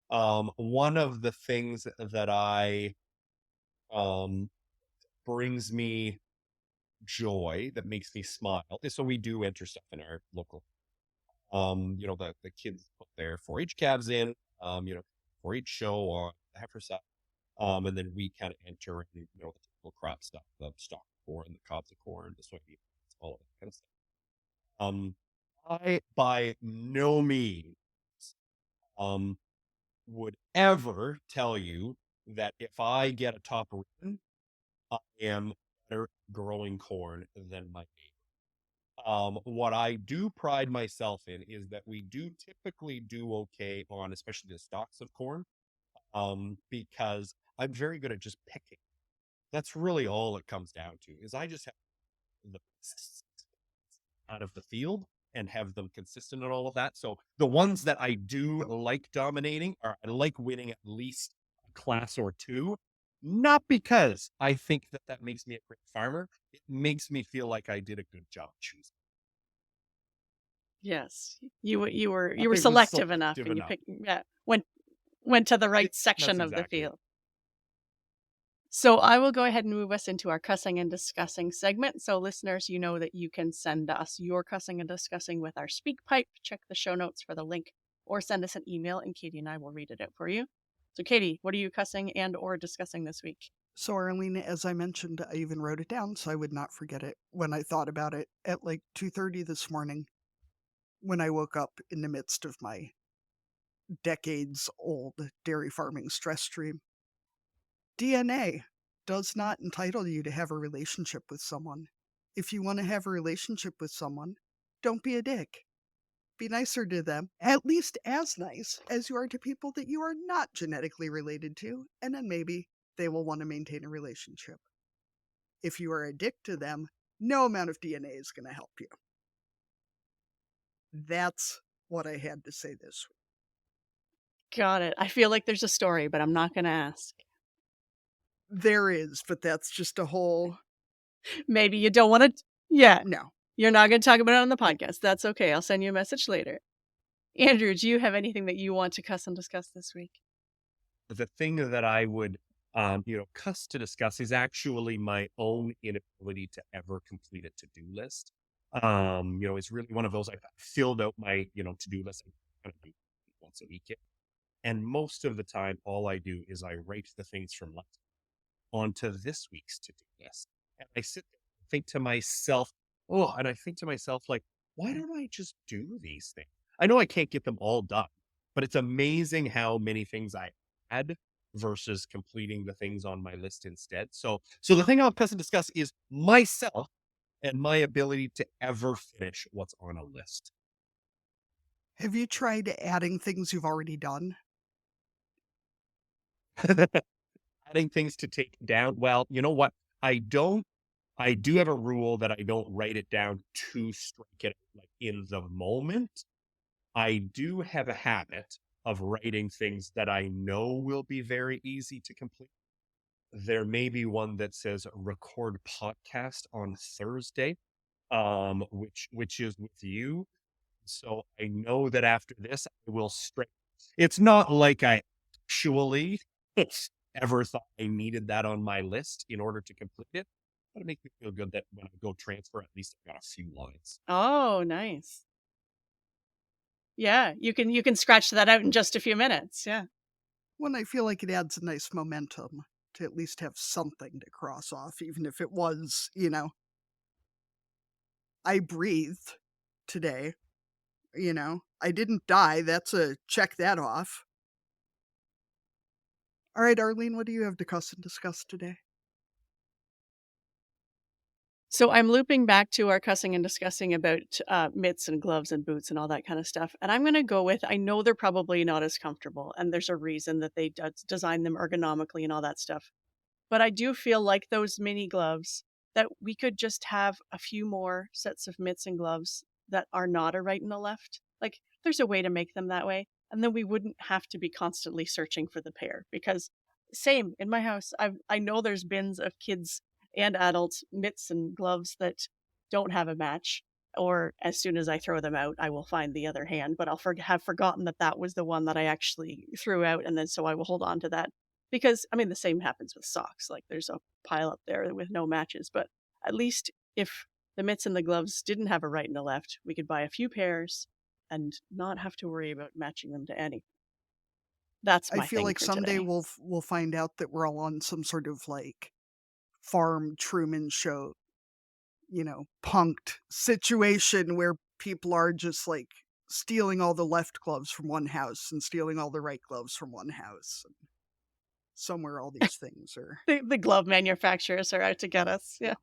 one of the things that brings me joy, that makes me smile, is so we do enter stuff in our local, the kids put their 4-H calves in, 4-H show on the heifer side. And then we kind of enter in, the typical crop stuff, the stalk corn, the cobs of corn, the soybeans, all of that kind of stuff. I by no means would ever tell you that if I get a top ribbon, I am better growing corn than my neighbor. What I do pride myself in is that we do typically do okay on, especially the stalks of corn, because I'm very good at just picking. That's really all it comes down to, is I just have the best out of the field, and have them consistent and all of that. So the ones that I do like dominating are I like winning at least a class or two, not because I think that that makes me a great farmer. It makes me feel like I did a good job choosing. Yes, you were I was selective enough, selective and you enough. picked went to the right That's section of the exactly it. field. So I will go ahead and move us into our cussing and discussing segment. So listeners, you know that you can send us your cussing and discussing with our speak pipe. Check the show notes for the link, or send us an email, and Katie and I will read it out for you. So Katie, what are you cussing and or discussing this week? So, Arlene, as I mentioned, I even wrote it down so I would not forget it when I thought about it at like 2:30 this morning when I woke up in the midst of my decades-old dairy farming stress stream. DNA does not entitle you to have a relationship with someone. If you want to have a relationship with someone, don't be a dick. Be nicer to them, at least as nice as you are to people that you are not genetically related to, and then maybe they will want to maintain a relationship. If you are a dick to them, no amount of DNA is going to help you. That's what I had to say this week. Got it. I feel like there's a story, but I'm not going to ask. There is, but that's just a whole Maybe you don't want to. Yeah, no. you're not going to talk about it on the podcast. That's okay. I'll send you a message later. Andrew, do you have anything that you want to cuss and discuss this week? The thing that I would, cuss to discuss is actually my own inability to ever complete a to-do list. It's really one of those. I filled out my, to-do list. I kind of do it once a week, and most of the time, all I do is I write the things from last onto this week's to-do list, and I sit there and think to myself, like, why don't I just do these things? I know I can't get them all done, but it's amazing how many things I add versus completing the things on my list instead. So the thing I'll cuss and discuss is myself and my ability to ever finish what's on a list. Have you tried adding things you've already done? Adding things to take down. Well, you know what? I do have a rule that I don't write it down to strike it like in the moment. I do have a habit of writing things that I know will be very easy to complete. There may be one that says record podcast on Thursday, which is with you. So I know that after this I will straight. It's not like I actually ever thought I needed that on my list in order to complete it, but it makes me feel good that when I go transfer, at least I've got a few lines. Oh, nice. Yeah, you can scratch that out in just a few minutes. Yeah. When I feel like it adds a nice momentum to at least have something to cross off, even if it was, I breathed today, I didn't die. That's a check that off. All right, Arlene, what do you have to cuss and discuss today? So I'm looping back to our cussing and discussing about mitts and gloves and boots and all that kind of stuff. And I'm going to go with, I know they're probably not as comfortable, and there's a reason that they design them ergonomically and all that stuff. But I do feel like those mini gloves, that we could just have a few more sets of mitts and gloves that are not a right and a left. Like, there's a way to make them that way. And then we wouldn't have to be constantly searching for the pair. Because same in my house, I know there's bins of kids and adults mitts and gloves that don't have a match. Or as soon as I throw them out, I will find the other hand. But I'll have forgotten that that was the one that I actually threw out. And then so I will hold on to that. Because, I mean, the same happens with socks. Like, there's a pile up there with no matches. But at least if the mitts and the gloves didn't have a right and a left, we could buy a few pairs and not have to worry about matching them to anything. That's my I feel thing like for someday today. we'll find out that we're all on some sort of like farm Truman show, punked situation where people are just like stealing all the left gloves from one house and stealing all the right gloves from one house. And somewhere all these things are. The glove manufacturers are out to get us. Yeah.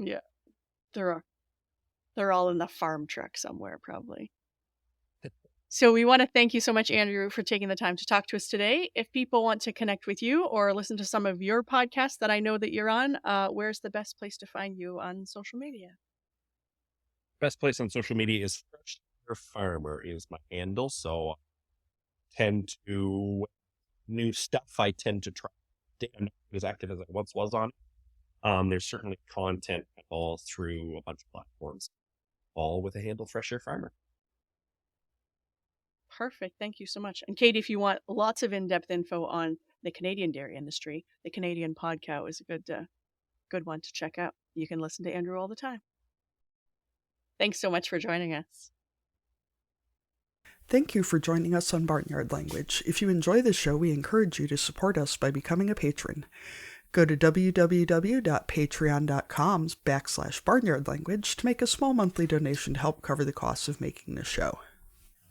Yeah. They're all in the farm truck somewhere, probably. So we want to thank you so much, Andrew, for taking the time to talk to us today. If people want to connect with you or listen to some of your podcasts that I know that you're on, where's the best place to find you on social media? Best place on social media is Fresh Air Farmer is my handle. So tend to new stuff. I tend to try. I'm not as active as I once was on. There's certainly content all through a bunch of platforms, all with a handle Fresh Air Farmer. Perfect. Thank you so much. And Kate, if you want lots of in-depth info on the Canadian dairy industry, the Canadian Pod Cow is a good one to check out. You can listen to Andrew all the time. Thanks so much for joining us. Thank you for joining us on Barnyard Language. If you enjoy the show, we encourage you to support us by becoming a patron. Go to www.patreon.com/barnyardlanguage to make a small monthly donation to help cover the costs of making the show.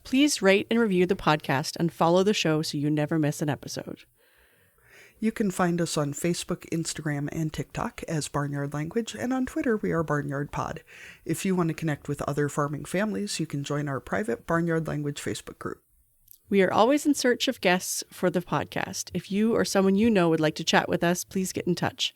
Please rate and review the podcast and follow the show so you never miss an episode. You can find us on Facebook, Instagram, and TikTok as Barnyard Language, and on Twitter we are Barnyard Pod. If you want to connect with other farming families, you can join our private Barnyard Language Facebook group. We are always in search of guests for the podcast. If you or someone you know would like to chat with us, please get in touch.